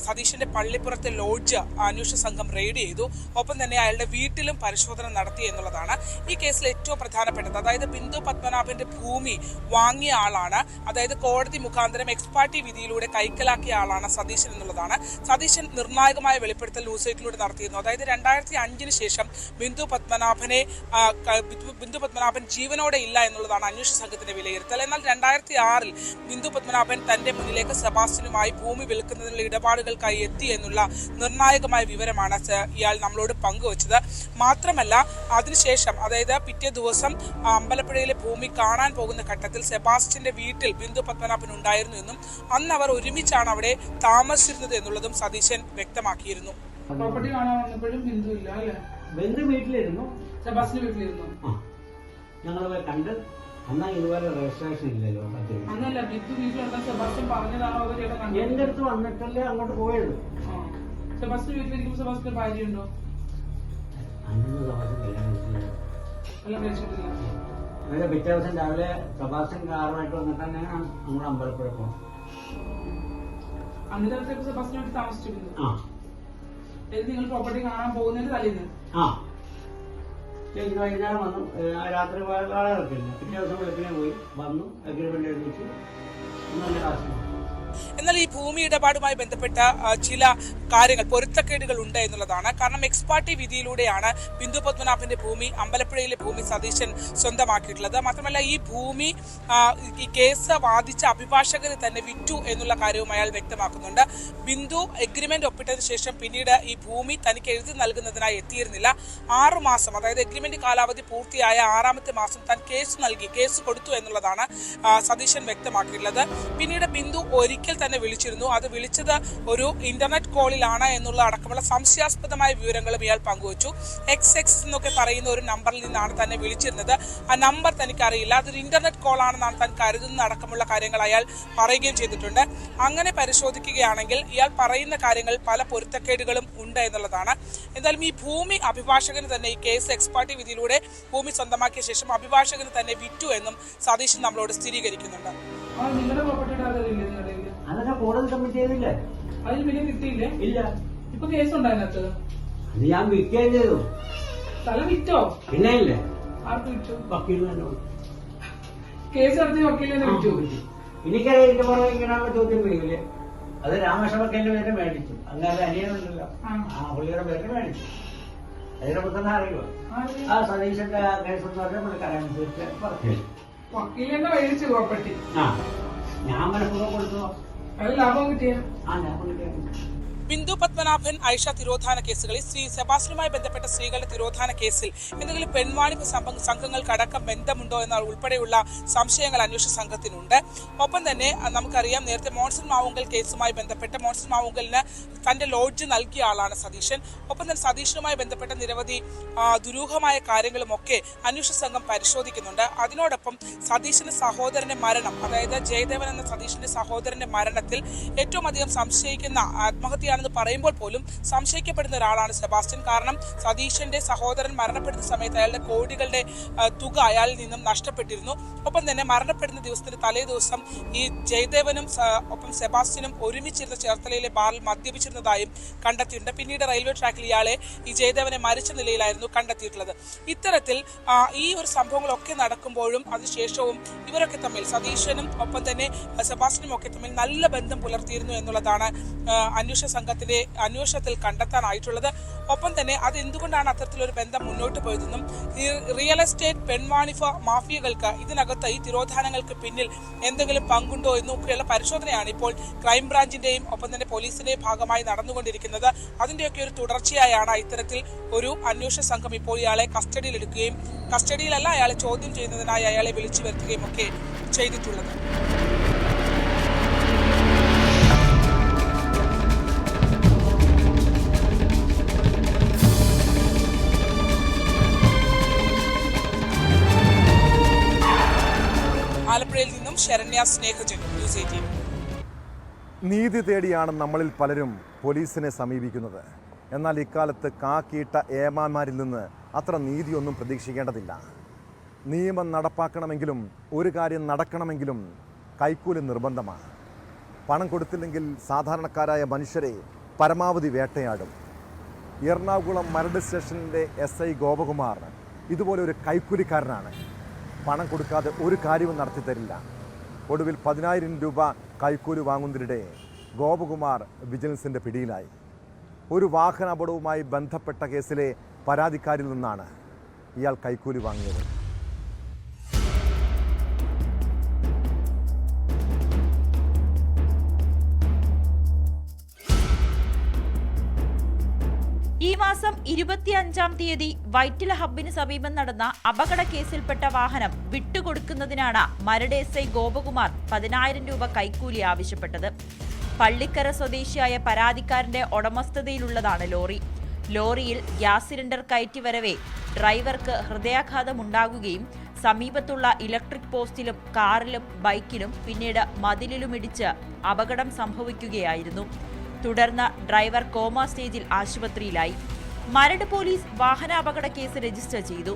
സതീശന്റെ പള്ളിപ്പുറത്തെ ലോഡ്ജ് അന്വേഷണ സംഘം റെയ്ഡ് ചെയ്തു. ഒപ്പം തന്നെ അയാളുടെ വീട്ടിലും പരിശോധന നടത്തി എന്നുള്ളതാണ് ഈ കേസിൽ ഏറ്റവും പ്രധാനപ്പെട്ടത്. അതായത് ബിന്ദു പത്മനാഭന്റെ ഭൂമി വാങ്ങിയ ആളാണ്, അതായത് കോടതി മുഖാന്തരം എക്സ്പാർട്ടി വിധിയിലൂടെ കൈക്കലാക്കിയ ആളാണ് സതീശൻ എന്നുള്ളതാണ്. സതീശൻ നിർണായകമായ വെളിപ്പെടുത്തൽ ന്യൂസ് 18 നടത്തിയിരുന്നു. അതായത് 2005 ശേഷം ബിന്ദു പത്മനാഭൻ ജീവനോടെ ഇല്ല എന്നുള്ളതാണ് അന്വേഷണ സംഘത്തിന്റെ വിലയിരുത്തൽ. എന്നാൽ 2006 ബിന്ദു പത്മനാഭൻ തന്റെ മുന്നിലേക്ക് സെബാസ്റ്റ്യനുമായി ഭൂമി വിൽക്കുന്നതിനുള്ള ഇടപാടുകൾക്കായി എത്തി എന്നുള്ള നിർണായകമായ വിവരമാണ് ഇയാൾ നമ്മളോട് പങ്കുവച്ചത്. മാത്രമല്ല അതിനുശേഷം, അതായത് പിറ്റേ ദിവസം അമ്പലപ്പുഴയിലെ ഭൂമി കാണാൻ പോകുന്ന ഘട്ടത്തിൽ സെബാസ്റ്റ്യന്റെ വീട്ടിൽ ബിന്ദു പത്മനാഭൻ ഉണ്ടായിരുന്നു എന്നും അന്ന് അവർ ഒരുമിച്ചാണ് അവിടെ താമസിച്ചിരുന്നത് എന്നുള്ളതും സതീശൻ വ്യക്തമാക്കിയിരുന്നു. പ്രോപ്പർട്ടി കാണാൻ വന്നപ്പോഴും ബിന്ദു ഇല്ല അല്ലേ? ബന്ധു വീട്ടിലിരുന്നു, സെബാസ്റ്റ്യൻ വീട്ടിലിരുന്നു. ഞങ്ങൾ കണ്ട് എന്നാൽ ഇതുപോലെ രജിസ്ട്രേഷൻ ഇല്ലല്ലോ സത്യം. അങ്ങനല്ല ബിന്ദു വീട്ടിലുണ്ട സെബാസ്റ്റ്യൻ പറഞ്ഞതാണോ അവർ ചേട്ടാ കണ്ടത്? എന്റെ അടുത്ത് വന്നിട്ടല്ലേ അങ്ങോട്ട് പോയത്. Sebastian വീട്ടിലിരിക്കുമ്പോൾ Sebastian ഭാര്യയുണ്ടോ? അഞ്ചു ദിവസം എല്ലാം കഴിച്ചിട്ടില്ല. അങ്ങനെ പിറ്റേ ദിവസം രാവിലെ സെബാസ്റ്റ്യൻ കാറുമായിട്ട് വന്നിട്ടാണ് നമ്മൾ അമ്പലപ്പുഴ പോകും. അന്നിട്ട് സെബാസ്റ്റ്യൻ വീട്ടിൽ താമസിച്ചിരുന്നു. ആ നിങ്ങൾ പ്രോപ്പർട്ടി കാണാൻ പോകുന്നതിന് തലേന്ന് ആ ചേച്ചി വൈകുന്നേരം വന്നു. രാത്രി ആളെ ഇറക്കില്ല. പിറ്റേ ദിവസം വെളുപ്പിനെ പോയി വന്നു. അഗ്രിമെന്റ് എഴുതിച്ചു. നല്ല കാശ്. എന്നാൽ ഈ ഭൂമി ഇടപാടുമായി ബന്ധപ്പെട്ട ചില കാര്യങ്ങൾ പൊരുത്തക്കേടുകൾ ഉണ്ട് എന്നുള്ളതാണ്. കാരണം എക്സ് പാർട്ടി വിധിയിലൂടെയാണ് ബിന്ദു പത്മനാഭന്റെ ഭൂമി, അമ്പലപ്പുഴയിലെ ഭൂമി സതീശൻ സ്വന്തമാക്കിയിട്ടുള്ളത്. മാത്രമല്ല ഈ ഭൂമി ഈ കേസ് വാദിച്ച അഭിഭാഷകന് തന്നെ വിറ്റു എന്നുള്ള കാര്യവും അയാൾ വ്യക്തമാക്കുന്നുണ്ട്. ബിന്ദു എഗ്രിമെന്റ് ഒപ്പിട്ടതിന് ശേഷം പിന്നീട് ഈ ഭൂമി തനിക്ക് എഴുതി നൽകുന്നതിനായി എത്തിയിരുന്നില്ല. 6 മാസം, അതായത് എഗ്രിമെന്റ് കാലാവധി പൂർത്തിയായ 6ാമത്തെ മാസം താൻ കേസ് കൊടുത്തു എന്നുള്ളതാണ് സതീശൻ വ്യക്തമാക്കിയിട്ടുള്ളത്. പിന്നീട് ബിന്ദു ഒരിക്കൽ തന്നെ വിളിച്ചിരുന്നു. അത് വിളിച്ചത് ഒരു ഇന്റർനെറ്റ് കോളിലാണ് എന്നുള്ള അടക്കമുള്ള സംശയാസ്പദമായ വിവരങ്ങളും ഇയാൾ പങ്കുവച്ചു. XX എന്നൊക്കെ പറയുന്ന ഒരു നമ്പറിൽ നിന്നാണ് തന്നെ വിളിച്ചിരുന്നത്. ആ നമ്പർ തനിക്കറിയില്ല, അതൊരു ഇന്റർനെറ്റ് കോൾ ആണെന്നാണ് താൻ കരുതുന്ന അടക്കമുള്ള കാര്യങ്ങൾ അയാൾ പറയുകയും ചെയ്തിട്ടുണ്ട്. അങ്ങനെ പരിശോധിക്കുകയാണെങ്കിൽ ഇയാൾ പറയുന്ന കാര്യങ്ങൾ പല പൊരുത്തക്കേടുകളും ഉണ്ട് എന്നുള്ളതാണ്. എന്തായാലും ഈ ഭൂമി അഭിഭാഷകന് തന്നെ ഈ കേസ് എക്സ് പാർട്ടി വിധിയിലൂടെ ഭൂമി സ്വന്തമാക്കിയ ശേഷം അഭിഭാഷകന് തന്നെ വിറ്റു എന്നും സതീശൻ നമ്മളോട് സ്ഥിരീകരിക്കുന്നുണ്ട്. അതൊക്കെ കോടതി കമ്മിറ്റ് ചെയ്തില്ലേ? അതിന് പിന്നെ കിട്ടിയില്ലേ? ഇല്ല. ഇപ്പൊ കേസുണ്ടോ അതിനകത്ത്? അത് ഞാൻ വിൽക്കുകയും ചെയ്തു. സ്ഥലം വിറ്റോ? പിന്നെ ഇല്ലേ? ആർക്ക് വിറ്റു? വക്കീൽ തന്നെ. കേസ് നടത്തി വക്കീലിനെ വിറ്റു. എനിക്കറിയാം ഇതിന്റെ പുറകെ ഇങ്ങനെയുള്ള ചോദ്യം വരില്ലേ? അത് രാമകൃഷ്ണ വക്കീലിന്റെ പേര് മേടിച്ചു. അങ്ങനെ അനിയനുണ്ടല്ലോ, ആ പുള്ളിയുടെ പേര് മേടിച്ചു. അതിനെ പുറത്തുനിന്ന് അറിയുമോ? ആ സതീശന്റെ കേസ് എന്ന് പറഞ്ഞാൽ പുള്ളിക്കറിയാൻ പറഞ്ഞു. വക്കീലിനെ മേടിച്ചു പ്രോപ്പർട്ടി. ആ ഞാൻ മനഃപൂർവ്വം കൊടുത്തോ? അത് ലാഭം കിട്ടിയ? ആ ഞാൻ കൊടുക്കുക. ബിന്ദു പത്മനാഭൻ, ഐഷ തിരോധാന കേസുകളിൽ സെബാസ്റ്റ്യനുമായി ബന്ധപ്പെട്ട സ്ത്രീകളുടെ തിരോധാന കേസിൽ എന്തെങ്കിലും പെൺവാണിഭ സംഘങ്ങൾക്കടക്കം ബന്ധമുണ്ടോ എന്ന ഉൾപ്പെടെയുള്ള സംശയങ്ങൾ അന്വേഷണ സംഘത്തിനുണ്ട്. ഒപ്പം തന്നെ നമുക്കറിയാം, നേരത്തെ മോൺസൺ മാവുങ്കൽ കേസുമായി ബന്ധപ്പെട്ട് മോൺസൺ മാവുങ്കലിന് തന്റെ ലോഡ്ജ് നൽകിയ ആളാണ് സതീശൻ. ഒപ്പം തന്നെ സതീശനുമായി ബന്ധപ്പെട്ട നിരവധി ദുരൂഹമായ കാര്യങ്ങളുമൊക്കെ അന്വേഷണ സംഘം പരിശോധിക്കുന്നുണ്ട്. അതിനോടൊപ്പം സതീശന്റെ സഹോദരന്റെ മരണം, അതായത് ജയദേവൻ എന്ന സതീശന്റെ സഹോദരന്റെ മരണത്തിൽ ഏറ്റവും അധികം സംശയിക്കുന്ന ആത്മഹത്യ ണെന്ന് പറയുമ്പോൾ പോലും സംശയിക്കപ്പെടുന്ന ഒരാളാണ് സെബാസ്റ്റ്യൻ. കാരണം സതീശന്റെ സഹോദരൻ മരണപ്പെടുന്ന സമയത്ത് അയാളുടെ കോടികളുടെ തുക അയാളിൽ നിന്നും നഷ്ടപ്പെട്ടിരുന്നു. ഒപ്പം തന്നെ മരണപ്പെടുന്ന ദിവസത്തിന് തലേ ദിവസം ഈ ജയദേവനും ഒപ്പം സെബാസ്റ്റ്യനും ഒരുമിച്ചിരുന്ന ചേർത്തലയിലെ ബാറിൽ മദ്യപിച്ചിരുന്നതായും കണ്ടെത്തിയിട്ടുണ്ട്. പിന്നീട് റെയിൽവേ ട്രാക്കിൽ ഇയാളെ ഈ ജയദേവനെ മരിച്ച നിലയിലായിരുന്നു കണ്ടെത്തിയിട്ടുള്ളത്. ഇത്തരത്തിൽ ഈ ഒരു സംഭവങ്ങളൊക്കെ നടക്കുമ്പോഴും അതിനുശേഷവും ഇവരൊക്കെ തമ്മിൽ, സതീശനും ഒപ്പം തന്നെ സെബാസ്റ്റ്യനും ഒക്കെ തമ്മിൽ നല്ല ബന്ധം പുലർത്തിയിരുന്നു എന്നുള്ളതാണ് അന്വേഷണ സംഘത്തിന്റെ അന്വേഷണത്തിൽ കണ്ടെത്താനായിട്ടുള്ളത്. ഒപ്പം തന്നെ അത് എന്തുകൊണ്ടാണ് അത്തരത്തിലൊരു ബന്ധം മുന്നോട്ട് പോയതെന്നും ഈ റിയൽ എസ്റ്റേറ്റ് പെൺവാണിഭ മാഫിയകൾക്ക് ഇതിനകത്ത് ഈ തിരോധാനങ്ങൾക്ക് പിന്നിൽ എന്തെങ്കിലും പങ്കുണ്ടോ എന്നൊക്കെയുള്ള പരിശോധനയാണ് ഇപ്പോൾ ക്രൈംബ്രാഞ്ചിന്റെയും ഒപ്പം തന്നെ പോലീസിന്റെയും ഭാഗമായി നടന്നുകൊണ്ടിരിക്കുന്നത്. അതിന്റെയൊക്കെ ഒരു തുടർച്ചയായാണ് ഇത്തരത്തിൽ ഒരു അന്വേഷണ സംഘം ഇപ്പോൾ ഇയാളെ കസ്റ്റഡിയിലെടുക്കുകയും, കസ്റ്റഡിയിലല്ല അയാളെ ചോദ്യം ചെയ്യുന്നതിനായി അയാളെ വിളിച്ചു വരുത്തുകയും ഒക്കെ ചെയ്തിട്ടുള്ളത്. ആലപ്പുഴയിൽ നിന്നും ശരണ്യ സ്നേഹജൻ, ന്യൂസ് 18. നീതി തേടിയാണ് നമ്മളിൽ പലരും പോലീസിനെ സമീപിക്കുന്നത്. എന്നാൽ ഇക്കാലത്ത് കാക്കീട്ട ഏമാന്മാരിൽ നിന്ന് അത്ര നീതിയൊന്നും പ്രതീക്ഷിക്കേണ്ടതില്ല. നിയമം നടപ്പാക്കണമെങ്കിലും ഒരു കാര്യം നടക്കണമെങ്കിലും കൈക്കൂലി നിർബന്ധമാണ്. പണം കൊടുത്തില്ലെങ്കിൽ സാധാരണക്കാരായ മനുഷ്യരെ പരമാവധി വേട്ടയാടും. എറണാകുളം മരട് സ്റ്റേഷനിലെ SI ഗോപകുമാർ ഇതുപോലെ ഒരു കൈക്കൂലിക്കാരനാണ്. പണം കൊടുക്കാതെ ഒരു കാര്യവും നടത്തി തരില്ല. ഒടുവിൽ 10,000 രൂപ കൈക്കൂലി വാങ്ങുന്നതിനിടെ ഗോപകുമാർ വിജിലൻസിൻ്റെ പിടിയിലായി. ഒരു വാഹനാപകടവുമായി ബന്ധപ്പെട്ട കേസിലെ പരാതിക്കാരിൽ നിന്നാണ് ഇയാൾ കൈക്കൂലി വാങ്ങിയത്. ഈ മാസം 25-ാം തീയതി വൈറ്റില ഹബ്ബിന് സമീപം നടന്ന അപകട കേസിൽപ്പെട്ട വാഹനം വിട്ടുകൊടുക്കുന്നതിനാണ് മരട് SI ഗോപകുമാർ 10,000 രൂപ കൈക്കൂലി ആവശ്യപ്പെട്ടത്. പള്ളിക്കര സ്വദേശിയായ പരാതിക്കാരന്റെ ഉടമസ്ഥതയിലുള്ളതാണ് ലോറി. ലോറിയിൽ ഗ്യാസ് സിലിണ്ടർ കയറ്റി വരവെ ഡ്രൈവർക്ക് ഹൃദയാഘാതമുണ്ടാകുകയും സമീപത്തുള്ള ഇലക്ട്രിക് പോസ്റ്റിലും കാറിലും ബൈക്കിലും പിന്നീട് മതിലിലുമിടിച്ച് അപകടം സംഭവിക്കുകയായിരുന്നു. തുടർന്ന് ഡ്രൈവർ കോമ സ്റ്റേജിൽ ആശുപത്രിയിലായി. മരട് പോലീസ് വാഹനാപകട കേസ് രജിസ്റ്റർ ചെയ്തു.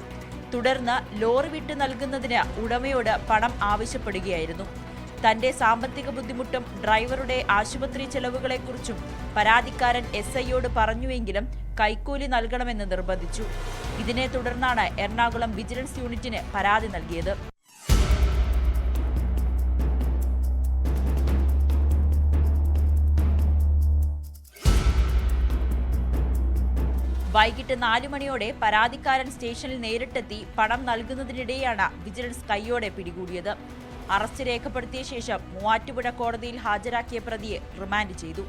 തുടർന്ന് ലോറി വിട്ടു നൽകുന്നതിന് ഉടമയോട് പണം ആവശ്യപ്പെടുകയായിരുന്നു. തന്റെ സാമ്പത്തിക ബുദ്ധിമുട്ടും ഡ്രൈവറുടെ ആശുപത്രി ചെലവുകളെക്കുറിച്ചും പരാതിക്കാരൻ SIയോട് പറഞ്ഞുവെങ്കിലും കൈക്കൂലി നൽകണമെന്ന് നിർബന്ധിച്ചു. ഇതിനെ തുടർന്നാണ് എറണാകുളം വിജിലൻസ് യൂണിറ്റിന് പരാതി നൽകിയത്. വൈകിട്ട് 4 മണിയോടെ പരാതിക്കാരൻ സ്റ്റേഷനിൽ നേരിട്ടെത്തി പണം നൽകുന്നതിനിടെയാണ് വിജിലൻസ് കൈയോടെ പിടികൂടിയത്. അറസ്റ്റ് രേഖപ്പെടുത്തിയ ശേഷം മൂവാറ്റുപുഴ കോടതിയിൽ ഹാജരാക്കിയ പ്രതിയെ റിമാൻഡ് ചെയ്തു.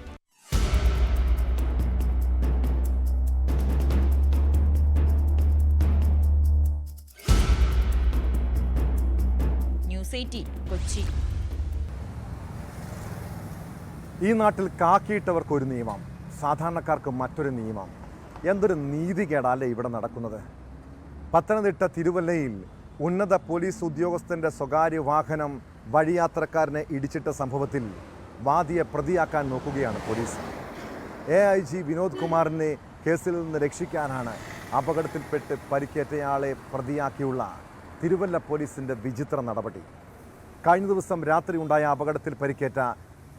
ന്യൂസ് 18 കൊച്ചി. ഈ നാട്ടിൽ കാക്കിയിട്ടവർക്ക് ഒരു നിയമം, സാധാരണക്കാർക്ക് മറ്റൊരു നിയമം. എന്തൊരു നീതികേടല്ലേ ഇവിടെ നടക്കുന്നത്. പത്തനംതിട്ട തിരുവല്ലയിൽ ഉന്നത പോലീസ് ഉദ്യോഗസ്ഥൻ്റെ സ്വകാര്യ വാഹനം വഴിയാത്രക്കാരനെ ഇടിച്ചിട്ട സംഭവത്തിൽ വാദിയെ പ്രതിയാക്കാൻ നോക്കുകയാണ് പോലീസ്. AIG വിനോദ് കുമാറിനെ കേസിൽ നിന്ന് രക്ഷിക്കാനാണ് അപകടത്തിൽപ്പെട്ട് പരിക്കേറ്റയാളെ പ്രതിയാക്കിയുള്ള തിരുവല്ല പോലീസിൻ്റെ വിചിത്ര നടപടി. കഴിഞ്ഞ ദിവസം രാത്രി ഉണ്ടായ അപകടത്തിൽ പരിക്കേറ്റ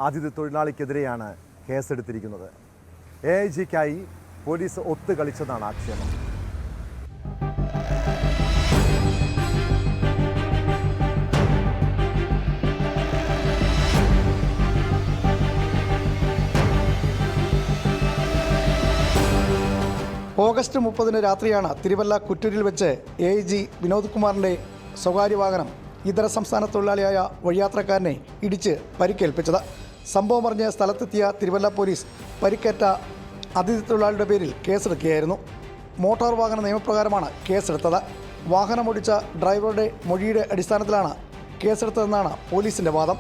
അതിഥി തൊഴിലാളിക്കെതിരെയാണ് കേസെടുത്തിരിക്കുന്നത്. AIGക്കായി പോലീസ് ഒത്തുകളിച്ചതാണ് ആക്ഷേപം. ഓഗസ്റ്റ് 30 രാത്രിയാണ് തിരുവല്ല കുറ്റൂരിൽ വെച്ച് AIG വിനോദ് കുമാറിൻ്റെ സ്വകാര്യ വാഹനം ഇതര സംസ്ഥാന തൊഴിലാളിയായ വഴിയാത്രക്കാരനെ ഇടിച്ച് പരിക്കേൽപ്പിച്ചത്. സംഭവം അറിഞ്ഞ് സ്ഥലത്തെത്തിയ തിരുവല്ല പോലീസ് പരിക്കേറ്റ അതിഥി തൊഴിലാളിയുടെ പേരിൽ കേസെടുക്കുകയായിരുന്നു. മോട്ടോർ വാഹന നിയമപ്രകാരമാണ് കേസെടുത്തത്. വാഹനമോടിച്ച ഡ്രൈവറുടെ മൊഴിയുടെ അടിസ്ഥാനത്തിലാണ് കേസെടുത്തതെന്നാണ് പോലീസിൻ്റെ വാദം.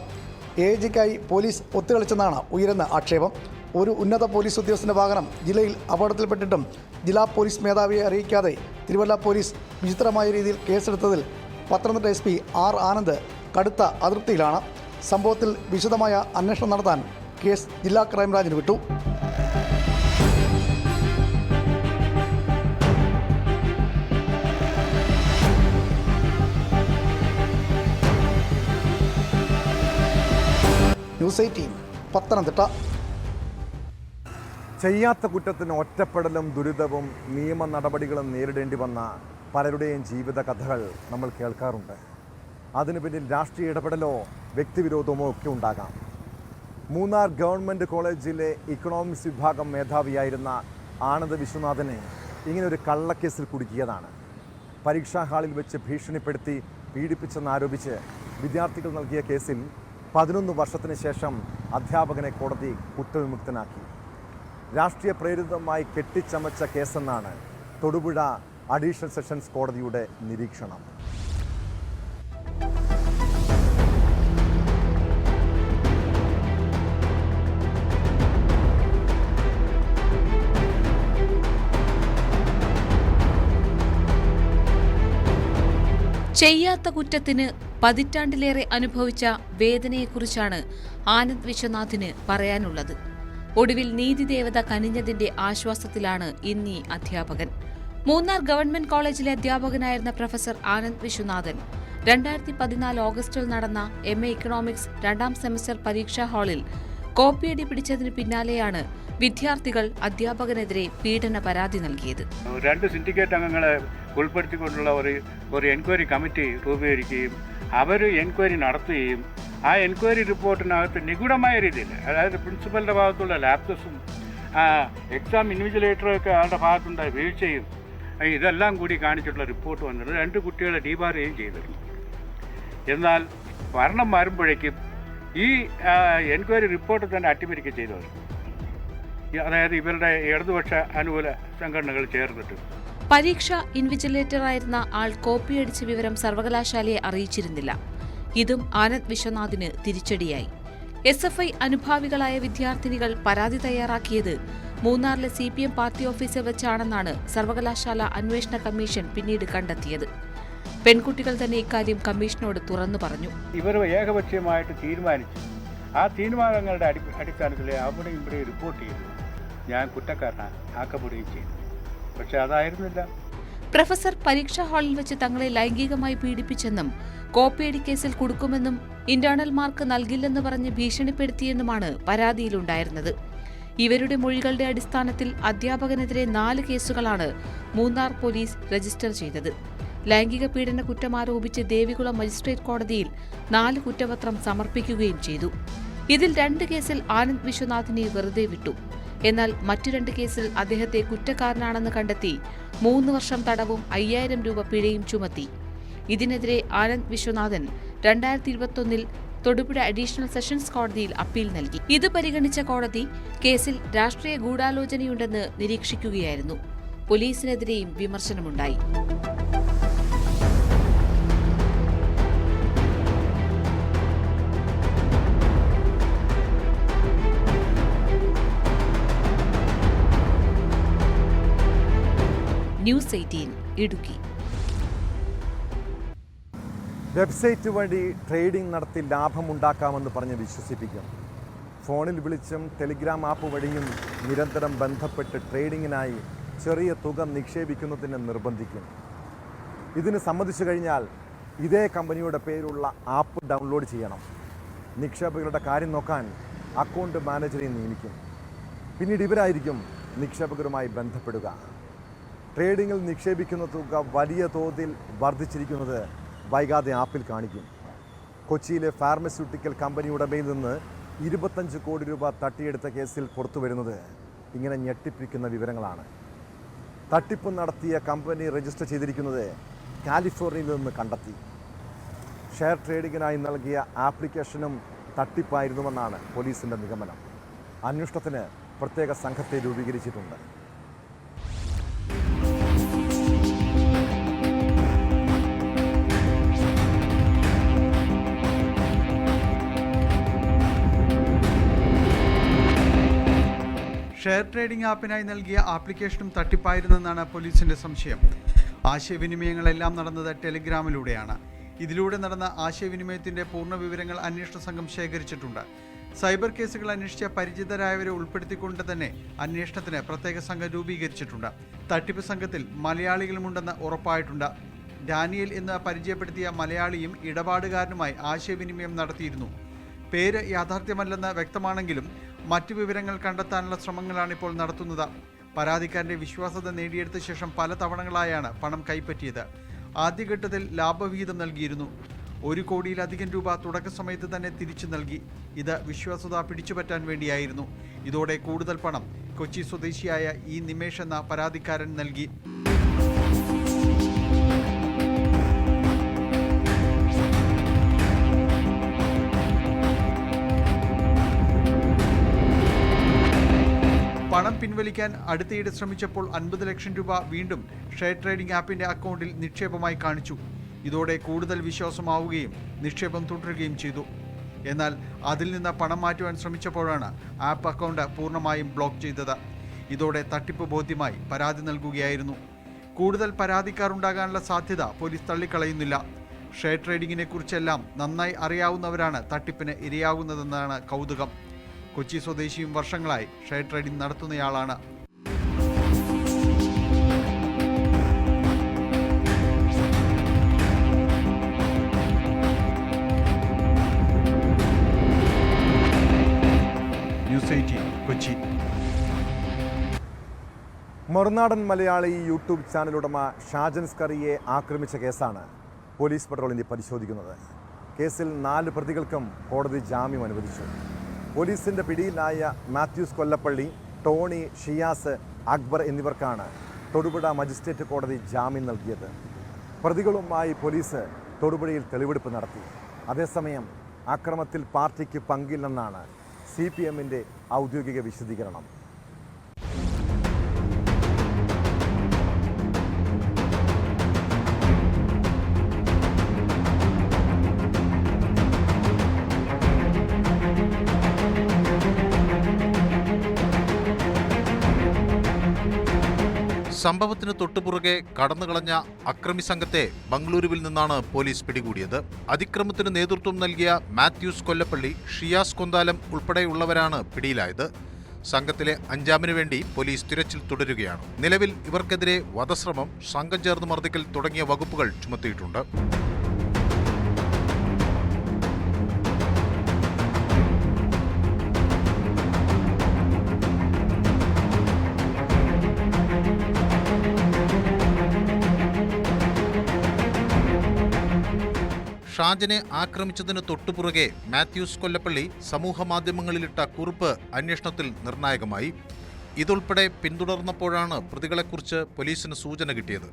AIGക്കായി പോലീസ് ഒത്തുകളിച്ചെന്നാണ് ഉയരുന്ന ആക്ഷേപം. ഒരു ഉന്നത പോലീസ് ഉദ്യോഗസ്ഥൻ്റെ വാഹനം ജില്ലയിൽ അപകടത്തിൽപ്പെട്ടിട്ടും ജില്ലാ പോലീസ് മേധാവിയെ അറിയിക്കാതെ തിരുവല്ല പോലീസ് വിചിത്രമായ രീതിയിൽ കേസെടുത്തതിൽ പത്തനംതിട്ട SP R ആനന്ദ് കടുത്ത അതൃപ്തിയിലാണ്. സംഭവത്തിൽ വിശദമായ അന്വേഷണം നടത്താൻ കേസ് ജില്ലാ ക്രൈംബ്രാഞ്ചിന് വിട്ടു. ന്യൂസ് 18 പത്തനംതിട്ട. ചെയ്യാത്ത കുറ്റത്തിന് ഒറ്റപ്പെടലും ദുരിതവും നിയമ നടപടികളും നേരിടേണ്ടി വന്ന പലരുടെയും ജീവിത കഥകൾ നമ്മൾ കേൾക്കാറുണ്ട്. അതിനു പിന്നിൽ രാഷ്ട്രീയ ഇടപെടലോ വ്യക്തിവിരോധമോ ഒക്കെ ഉണ്ടാകാം. മൂന്നാർ ഗവൺമെൻറ് കോളേജിലെ ഇക്കണോമിക്സ് വിഭാഗം മേധാവിയായിരുന്ന ആനന്ദ് വിശ്വനാഥനെ ഇങ്ങനൊരു കള്ളക്കേസിൽ കുടുക്കിയതാണ്. പരീക്ഷാ ഹാളിൽ വെച്ച് ഭീഷണിപ്പെടുത്തി പീഡിപ്പിച്ചെന്നാരോപിച്ച് വിദ്യാർത്ഥികൾ നൽകിയ കേസിൽ 11 വർഷത്തിന് ശേഷം അധ്യാപകനെ കോടതി കുറ്റവിമുക്തനാക്കി. രാഷ്ട്രീയ പ്രേരിതമായി കെട്ടിച്ചമച്ച കേസെന്നാണ് തൊടുപുഴ അഡീഷണൽ സെഷൻസ് കോടതിയുടെ നിരീക്ഷണം. ചെയ്യാത്ത കുറ്റത്തിന് പതിറ്റാണ്ടിലേറെ അനുഭവിച്ച വേദനയെക്കുറിച്ചാണ് ആനന്ദ് വിശ്വനാഥിന് പറയാനുള്ളത്. ഒടുവിൽ നീതിദേവത കനിഞ്ഞതിന്റെ ആശ്വാസത്തിലാണ് ഇന്നീ അധ്യാപകൻ. മൂന്നാർ ഗവൺമെന്റ് കോളേജിലെ അധ്യാപകനായിരുന്ന പ്രൊഫസർ ആനന്ദ് വിശ്വനാഥൻ 2014 ഓഗസ്റ്റിൽ നടന്ന MA ഇക്കണോമിക്സ് 2ാം സെമസ്റ്റർ പരീക്ഷാ ഹാളിൽ കോപ്പിയടി പിടിച്ചതിന് പിന്നാലെയാണ് വിദ്യാർത്ഥികൾ അധ്യാപകനെതിരെ പീഡന പരാതി നൽകിയത്. 2 സിൻഡിക്കേറ്റ് അംഗങ്ങളെ ഉൾപ്പെടുത്തിക്കൊണ്ടുള്ള ഒരു എൻക്വയറി കമ്മിറ്റി രൂപീകരിക്കുകയും അവർ എൻക്വയറി നടത്തുകയും ആ എൻക്വയറി റിപ്പോർട്ടിനകത്ത് നിഗൂഢമായ രീതിയിൽ, അതായത് പ്രിൻസിപ്പലിൻ്റെ ഭാഗത്തുള്ള ലാപ്സസും എക്സാം ഇൻവിജിലേറ്ററൊക്കെ ആളുടെ ഭാഗത്തുണ്ടായ വീഴ്ചയും ഇതെല്ലാം കൂടി കാണിച്ചിട്ടുള്ള റിപ്പോർട്ട് വന്നിട്ട് 2 കുട്ടികളെ ഡീബാർ ചെയ്യുകയും ചെയ്തിരുന്നു. എന്നാൽ ഭരണം മാറുമ്പോഴേക്കും ഈ എൻക്വയറി റിപ്പോർട്ട് തന്നെ അട്ടിമറിക്കുക ചെയ്തവർ, അതായത് ഇവരുടെ ഇടതുപക്ഷ അനുകൂല സംഘടനകൾ ചേർന്നിട്ട്. പരീക്ഷ ഇൻവിജിലേറ്ററായിരുന്ന ആൾ കോപ്പിയടിച്ച വിവരം സർവകലാശാലയെ അറിയിച്ചിരുന്നില്ല. ഇതും ആനന്ദ് വിശ്വനാഥിന് തിരിച്ചടിയായി. SFI അനുഭാവികളായ വിദ്യാർത്ഥിനികൾ പരാതി തയ്യാറാക്കിയത് മൂന്നാറിലെ CPM പാർട്ടി ഓഫീസിൽ വെച്ചാണെന്നാണ് സർവകലാശാല അന്വേഷണ കമ്മീഷൻ പിന്നീട് കണ്ടെത്തിയത്. പെൺകുട്ടികൾ തന്നെ ഇക്കാര്യം കമ്മീഷനോട് തുറന്നു പറഞ്ഞു. ഇവർ ഏകപക്ഷീയമായിട്ട് തീരുമാനിച്ചു. ആ തീരുമാനങ്ങളുടെ അടിസ്ഥാനത്തിൽ അവിടെ ഇവിടെ റിപ്പോർട്ട് ചെയ്തു. ഞാൻ കുറ്റക്കാരനാക്കപ്പെടുകയും ചെയ്തു. പക്ഷെ അതായിരുന്നില്ല. പ്രൊഫസർ പരീക്ഷാ ഹാളിൽ വെച്ച് തങ്ങളെ ലൈംഗികമായി പീഡിപ്പിച്ചെന്നും കോപ്പിയടി കേസിൽ കുടുക്കുമെന്നും ഇന്റേണൽ മാർക്ക് നൽകില്ലെന്ന് പറഞ്ഞ് ഭീഷണിപ്പെടുത്തിയെന്നുമാണ് പരാതിയിലുണ്ടായിരുന്നത്. ഇവരുടെ മൊഴികളുടെ അടിസ്ഥാനത്തിൽ അധ്യാപകനെതിരെ 4 കേസുകളാണ് മൂന്നാർ പോലീസ് രജിസ്റ്റർ ചെയ്തത്. ലൈംഗിക പീഡന കുറ്റമാരോപിച്ച് ദേവികുളം മജിസ്ട്രേറ്റ് കോടതിയിൽ 4 കുറ്റപത്രം സമർപ്പിക്കുകയും ചെയ്തു. ഇതിൽ 2 കേസിൽ ആനന്ദ് വിശ്വനാഥിനെ വെറുതെ വിട്ടു. എന്നാൽ മറ്റു 2 കേസിൽ അദ്ദേഹത്തെ കുറ്റക്കാരനാണെന്ന് കണ്ടെത്തി 3 വർഷം തടവും 5000 രൂപ പിഴയും ചുമത്തി. ഇതിനെതിരെ ആനന്ദ് വിശ്വനാഥൻ 2021 തൊടുപുഴ അഡീഷണൽ സെഷൻസ് കോടതിയിൽ അപ്പീൽ നൽകി. ഇത് പരിഗണിച്ച കോടതി കേസിൽ രാഷ്ട്രീയ ഗൂഢാലോചനയുണ്ടെന്ന് നിരീക്ഷിക്കുകയായിരുന്നു. പോലീസിനെതിരെയും വിമർശനമുണ്ടായി. ന്യൂസ് 18 ഇടുക്കി. വെബ്സൈറ്റ് വഴി ട്രേഡിംഗ് നടത്തി ലാഭമുണ്ടാക്കാമെന്ന് പറഞ്ഞ് വിശ്വസിപ്പിക്കും. ഫോണിൽ വിളിച്ചും ടെലിഗ്രാം ആപ്പ് വഴിയും നിരന്തരം ബന്ധപ്പെട്ട് ട്രേഡിങ്ങിനായി ചെറിയ തുക നിക്ഷേപിക്കുന്നതിന് നിർബന്ധിക്കും. ഇതിന് സമ്മതിച്ചു കഴിഞ്ഞാൽ ഇതേ കമ്പനിയുടെ പേരുള്ള ആപ്പ് ഡൗൺലോഡ് ചെയ്യണം. നിക്ഷേപകരുടെ കാര്യം നോക്കാൻ അക്കൗണ്ട് മാനേജറെ നിയമിക്കും. പിന്നീട് ഇവരായിരിക്കും നിക്ഷേപകരുമായി ബന്ധപ്പെടുക. ട്രേഡിങ്ങിൽ നിക്ഷേപിക്കുന്ന തുക വലിയ തോതിൽ വർദ്ധിച്ചിരിക്കുന്നത് വൈകാതെ ആപ്പിൽ കാണിക്കും. കൊച്ചിയിലെ ഫാർമസ്യൂട്ടിക്കൽ കമ്പനി ഉടമയിൽ നിന്ന് 25 കോടി രൂപ തട്ടിയെടുത്ത കേസിൽ പുറത്തുവരുന്നത് ഇങ്ങനെ ഞെട്ടിപ്പിക്കുന്ന വിവരങ്ങളാണ്. തട്ടിപ്പ് നടത്തിയ കമ്പനി രജിസ്റ്റർ ചെയ്തിരിക്കുന്നത് കാലിഫോർണിയയിൽ നിന്ന് കണ്ടെത്തി. ഷെയർ ട്രേഡിങ്ങിനായി നൽകിയ ആപ്ലിക്കേഷനും തട്ടിപ്പായിരുന്നുവെന്നാണ് പോലീസിൻ്റെ നിഗമനം. അന്വേഷണത്തിന് പ്രത്യേക സംഘത്തെ രൂപീകരിച്ചിട്ടുണ്ട്. ഷെയർ ട്രേഡിംഗ് ആപ്പിനായി നൽകിയ ആപ്ലിക്കേഷനും തട്ടിപ്പായിരുന്നെന്നാണ് പോലീസിന്റെ സംശയം. ആശയവിനിമയങ്ങളെല്ലാം നടന്നത് ടെലിഗ്രാമിലൂടെയാണ്. ഇതിലൂടെ നടന്ന ആശയവിനിമയത്തിന്റെ പൂർണ്ണ വിവരങ്ങൾ അന്വേഷണ സംഘം ശേഖരിച്ചിട്ടുണ്ട്. സൈബർ കേസുകൾ അന്വേഷിച്ച പരിചിതരായവരെ ഉൾപ്പെടുത്തിക്കൊണ്ട് തന്നെ അന്വേഷണത്തിന് പ്രത്യേക സംഘം രൂപീകരിച്ചിട്ടുണ്ട്. തട്ടിപ്പ് സംഘത്തിൽ മലയാളികളുമുണ്ടെന്ന് ഉറപ്പായിട്ടുണ്ട്. ഡാനിയൽ എന്ന് പരിചയപ്പെടുത്തിയ മലയാളിയും ഇടപാടുകാരനുമായി ആശയവിനിമയം നടത്തിയിരുന്നു. പേര് യാഥാർത്ഥ്യമല്ലെന്ന് വ്യക്തമാണെങ്കിലും മറ്റു വിവരങ്ങൾ കണ്ടെത്താനുള്ള ശ്രമങ്ങളാണ് ഇപ്പോൾ നടത്തുന്നത്. പരാതിക്കാരന്റെ വിശ്വാസത നേടിയെടുത്ത ശേഷം പല തവണകളായാണ് പണം കൈപ്പറ്റിയത്. ആദ്യഘട്ടത്തിൽ ലാഭവിഹിതം നൽകിയിരുന്നു. 1 കോടിയിലധികം രൂപ തുടക്ക സമയത്ത് തന്നെ തിരിച്ചു നൽകി. ഇത് വിശ്വാസ്യത പിടിച്ചുപറ്റാൻ വേണ്ടിയായിരുന്നു. ഇതോടെ കൂടുതൽ പണം കൊച്ചി സ്വദേശിയായ ഈ നിമേഷ് എന്ന പരാതിക്കാരൻ നൽകി. പണം പിൻവലിക്കാൻ അടുത്തയിടെ ശ്രമിച്ചപ്പോൾ 50 ലക്ഷം രൂപ വീണ്ടും ഷെയർ ട്രേഡിംഗ് ആപ്പിന്റെ അക്കൗണ്ടിൽ നിക്ഷേപമായി കാണിച്ചു. ഇതോടെ കൂടുതൽ വിശ്വാസമാവുകയും നിക്ഷേപം തുടരുകയും ചെയ്തു. എന്നാൽ അതിൽ നിന്ന് പണം മാറ്റുവാൻ ശ്രമിച്ചപ്പോഴാണ് ആപ്പ് അക്കൗണ്ട് പൂർണ്ണമായും ബ്ലോക്ക് ചെയ്തത്. ഇതോടെ തട്ടിപ്പ് ബോധ്യമായി പരാതി നൽകുകയായിരുന്നു. കൂടുതൽ പരാതിക്കാർ ഉണ്ടാകാനുള്ള സാധ്യത പോലീസ് തള്ളിക്കളയുന്നില്ല. ഷെയർ ട്രേഡിങ്ങിനെ കുറിച്ചെല്ലാം നന്നായി അറിയാവുന്നവരാണ് തട്ടിപ്പിന് ഇരയാകുന്നതെന്നാണ് കൗതുകം. കൊച്ചി സ്വദേശിയും വർഷങ്ങളായി share trading നടത്തുന്നയാളാണ്. News 18 Kochi. Marunadan Malayali YouTube channel ഉടമ ഷാജൻ സ്കറിയെ ആക്രമിച്ച കേസാണ് പോലീസ് പട്രോളിനെ പരിശോധിക്കുന്നത്. കേസിൽ 4 പ്രതികൾക്കും കോടതി ജാമ്യം അനുവദിച്ചു. പോലീസിൻ്റെ പിടിയിലായ മാത്യൂസ് കൊല്ലപ്പള്ളി, ടോണി, ഷിയാസ്, അക്ബർ എന്നിവർക്കാണ് തൊടുപുഴ മജിസ്ട്രേറ്റ് കോടതി ജാമ്യം നൽകിയത്. പ്രതികളുമായി പോലീസ് തൊടുപുഴയിൽ തെളിവെടുപ്പ് നടത്തി. അതേസമയം ആക്രമണത്തിൽ പാർട്ടിക്ക് പങ്കില്ലെന്നാണ് CPMന്റെ ഔദ്യോഗിക വിശദീകരണം. സംഭവത്തിന് തൊട്ടുപുറകെ കടന്നുകളഞ്ഞ അക്രമി സംഘത്തെ ബംഗളൂരുവിൽ നിന്നാണ് പോലീസ് പിടികൂടിയത്. അതിക്രമത്തിന് നേതൃത്വം നൽകിയ മാത്യൂസ് കൊല്ലപ്പള്ളി, ഷിയാസ് കൊന്താലം ഉൾപ്പെടെയുള്ളവരാണ് പിടിയിലായത്. സംഘത്തിലെ 5-ാമിനു വേണ്ടി പോലീസ് തിരച്ചിൽ തുടരുകയാണ്. നിലവിൽ ഇവർക്കെതിരെ വധശ്രമം, സംഘം ചേർന്ന് മർദ്ദിക്കൽ തുടങ്ങിയ വകുപ്പുകൾ ചുമത്തിയിട്ടുണ്ട്. ഷാജനെ ആക്രമിച്ചതിന് തൊട്ടുപുറകെ മാത്യൂസ് കൊല്ലപ്പള്ളി സമൂഹമാധ്യമങ്ങളിലിട്ട കുറിപ്പ് അന്വേഷണത്തിൽ നിർണായകമായി. ഇതുൾപ്പെടെ പിന്തുടർന്നപ്പോഴാണ് പ്രതികളെക്കുറിച്ച് പോലീസിന് സൂചന കിട്ടിയത്.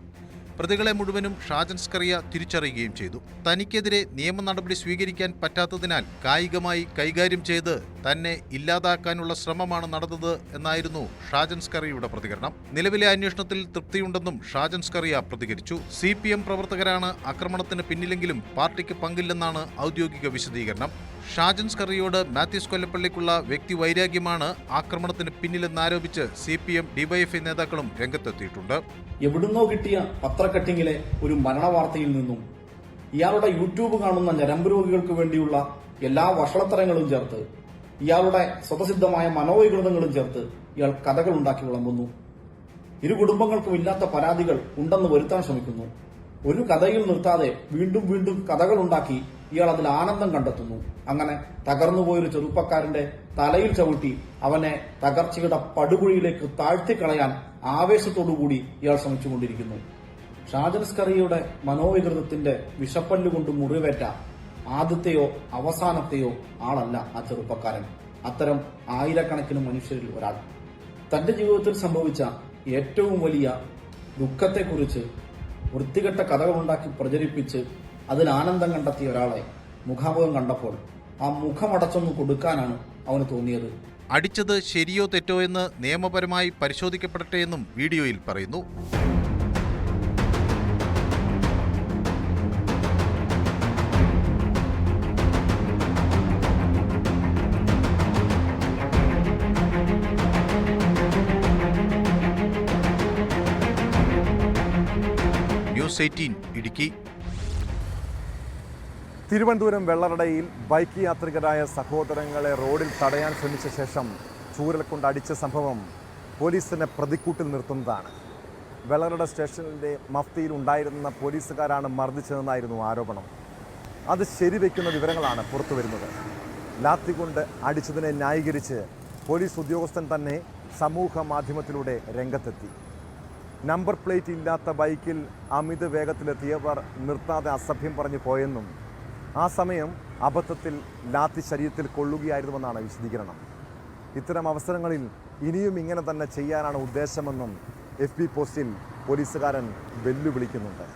പ്രതികളെ മുഴുവനും ഷാജൻ സ്കറിയ തിരിച്ചറിയുകയും ചെയ്തു. തനിക്കെതിരെ നിയമ നടപടി സ്വീകരിക്കാൻ പറ്റാത്തതിനാൽ കായികമായി കൈകാര്യം ചെയ്ത് തന്നെ ഇല്ലാതാക്കാനുള്ള ശ്രമമാണ് നടന്നത് എന്നായിരുന്നു ഷാജൻ സ്കറിയയുടെ പ്രതികരണം. നിലവിലെ അന്വേഷണത്തിൽ തൃപ്തിയുണ്ടെന്നും ഷാജൻ സ്കറിയ പ്രതികരിച്ചു. CPM പ്രവർത്തകരാണ് ആക്രമണത്തിന് പിന്നിലെങ്കിലും പാർട്ടിക്ക് പങ്കില്ലെന്നാണ് ഔദ്യോഗിക വിശദീകരണം. ഷാജൻ സ്കറിയോട് മാത്യൂസ് കൊല്ലപ്പള്ളിക്കുള്ള വ്യക്തിവൈരാഗ്യമാണ് ആക്രമണത്തിന് പിന്നിലെന്നാരോപിച്ച് CPM, DYFI നേതാക്കളും രംഗത്തെത്തിയിട്ടുണ്ട്. എവിടുന്നോ കിട്ടിയ പത്രക്കട്ടിങ്ങിലെ ഒരു മരണവാർത്തയിൽ നിന്നും ഇയാളുടെ യൂട്യൂബ് കാണുന്ന ഞരമ്പ് രോഗികൾക്ക് വേണ്ടിയുള്ള എല്ലാ വഷളത്തരങ്ങളും ചേർത്ത്, ഇയാളുടെ സ്വതസിദ്ധമായ മനോവികൃതങ്ങളും ചേർത്ത് ഇയാൾ കഥകൾ ഉണ്ടാക്കി വിളമ്പുന്നു. ഇരു കുടുംബങ്ങൾക്കും ഇല്ലാത്ത പരാതികൾ ഉണ്ടെന്ന് വരുത്താൻ ശ്രമിക്കുന്നു. ഒരു കഥയിൽ നിർത്താതെ വീണ്ടും വീണ്ടും കഥകൾ ഉണ്ടാക്കി ഇയാൾ അതിൽ ആനന്ദം കണ്ടെത്തുന്നു. അങ്ങനെ തകർന്നുപോയൊരു ചെറുപ്പക്കാരന്റെ തലയിൽ ചവിട്ടി അവനെ തകർച്ചയുടെ പടുകുഴിയിലേക്ക് താഴ്ത്തിക്കളയാൻ ആവേശത്തോടുകൂടി ഇയാൾ ശ്രമിച്ചുകൊണ്ടിരിക്കുന്നു. ഷാജൻ സ്കറിയയുടെ മനോവികൃതത്തിന്റെ വിഷപ്പല്ലുകൊണ്ട് മുറിവേറ്റ ആദ്യത്തെയോ അവസാനത്തെയോ ആളല്ല ആ ചെറുപ്പക്കാരൻ. അത്തരം ആയിരക്കണക്കിന് മനുഷ്യരിൽ ഒരാൾ. തന്റെ ജീവിതത്തിൽ സംഭവിച്ച ഏറ്റവും വലിയ ദുഃഖത്തെക്കുറിച്ച് വൃത്തികെട്ട കഥകളുണ്ടാക്കി പ്രചരിപ്പിച്ച് അതിൽ ആനന്ദം കണ്ടെത്തിയ ഒരാളെ മുഖാമുഖം കണ്ടപ്പോൾ ആ മുഖമടച്ചൊന്ന് കൊടുക്കാനാണ് അവന് തോന്നിയത്. അടിച്ചത് ശരിയോ തെറ്റോ എന്ന് നിയമപരമായി പരിശോധിക്കപ്പെടട്ടെ എന്നും വീഡിയോയിൽ പറയുന്നു. ന്യൂസ് 18 ഇടുക്കി. തിരുവനന്തപുരം വെള്ളറടയിൽ ബൈക്ക് യാത്രികരായ സഹോദരങ്ങളെ റോഡിൽ തടയാൻ ശ്രമിച്ച ശേഷം ചൂരൽ കൊണ്ട് അടിച്ച സംഭവം പോലീസിനെ പ്രതിക്കൂട്ടിൽ നിർത്തുന്നതാണ്. വെള്ളറട സ്റ്റേഷനിലെ മഫ്തിയിൽ ഉണ്ടായിരുന്ന പോലീസുകാരാണ് മർദ്ദിച്ചതെന്നായിരുന്നു ആരോപണം. അത് ശരിവെക്കുന്ന വിവരങ്ങളാണ് പുറത്തു വരുന്നത്. ലാത്തി കൊണ്ട് അടിച്ചതിനെ ന്യായീകരിച്ച് പോലീസ് ഉദ്യോഗസ്ഥൻ തന്നെ സമൂഹ മാധ്യമത്തിലൂടെ രംഗത്തെത്തി. നമ്പർ പ്ലേറ്റ് ഇല്ലാത്ത ബൈക്കിൽ അമിത വേഗത്തിലെത്തിയവർ നിർത്താതെ അസഭ്യം പറഞ്ഞു പോയെന്നും ആ സമയം അബദ്ധത്തിൽ ലാത്തി ശരീരത്തിൽ കൊള്ളുകയായിരുന്നുവെന്നാണ് വിശദീകരണം. ഇത്തരം അവസരങ്ങളിൽ ഇനിയും ഇങ്ങനെ തന്നെ ചെയ്യാനാണ് ഉദ്ദേശമെന്നും FB പോസ്റ്റിൽ പോലീസുകാരൻ വെല്ലുവിളിക്കുന്നുണ്ട്.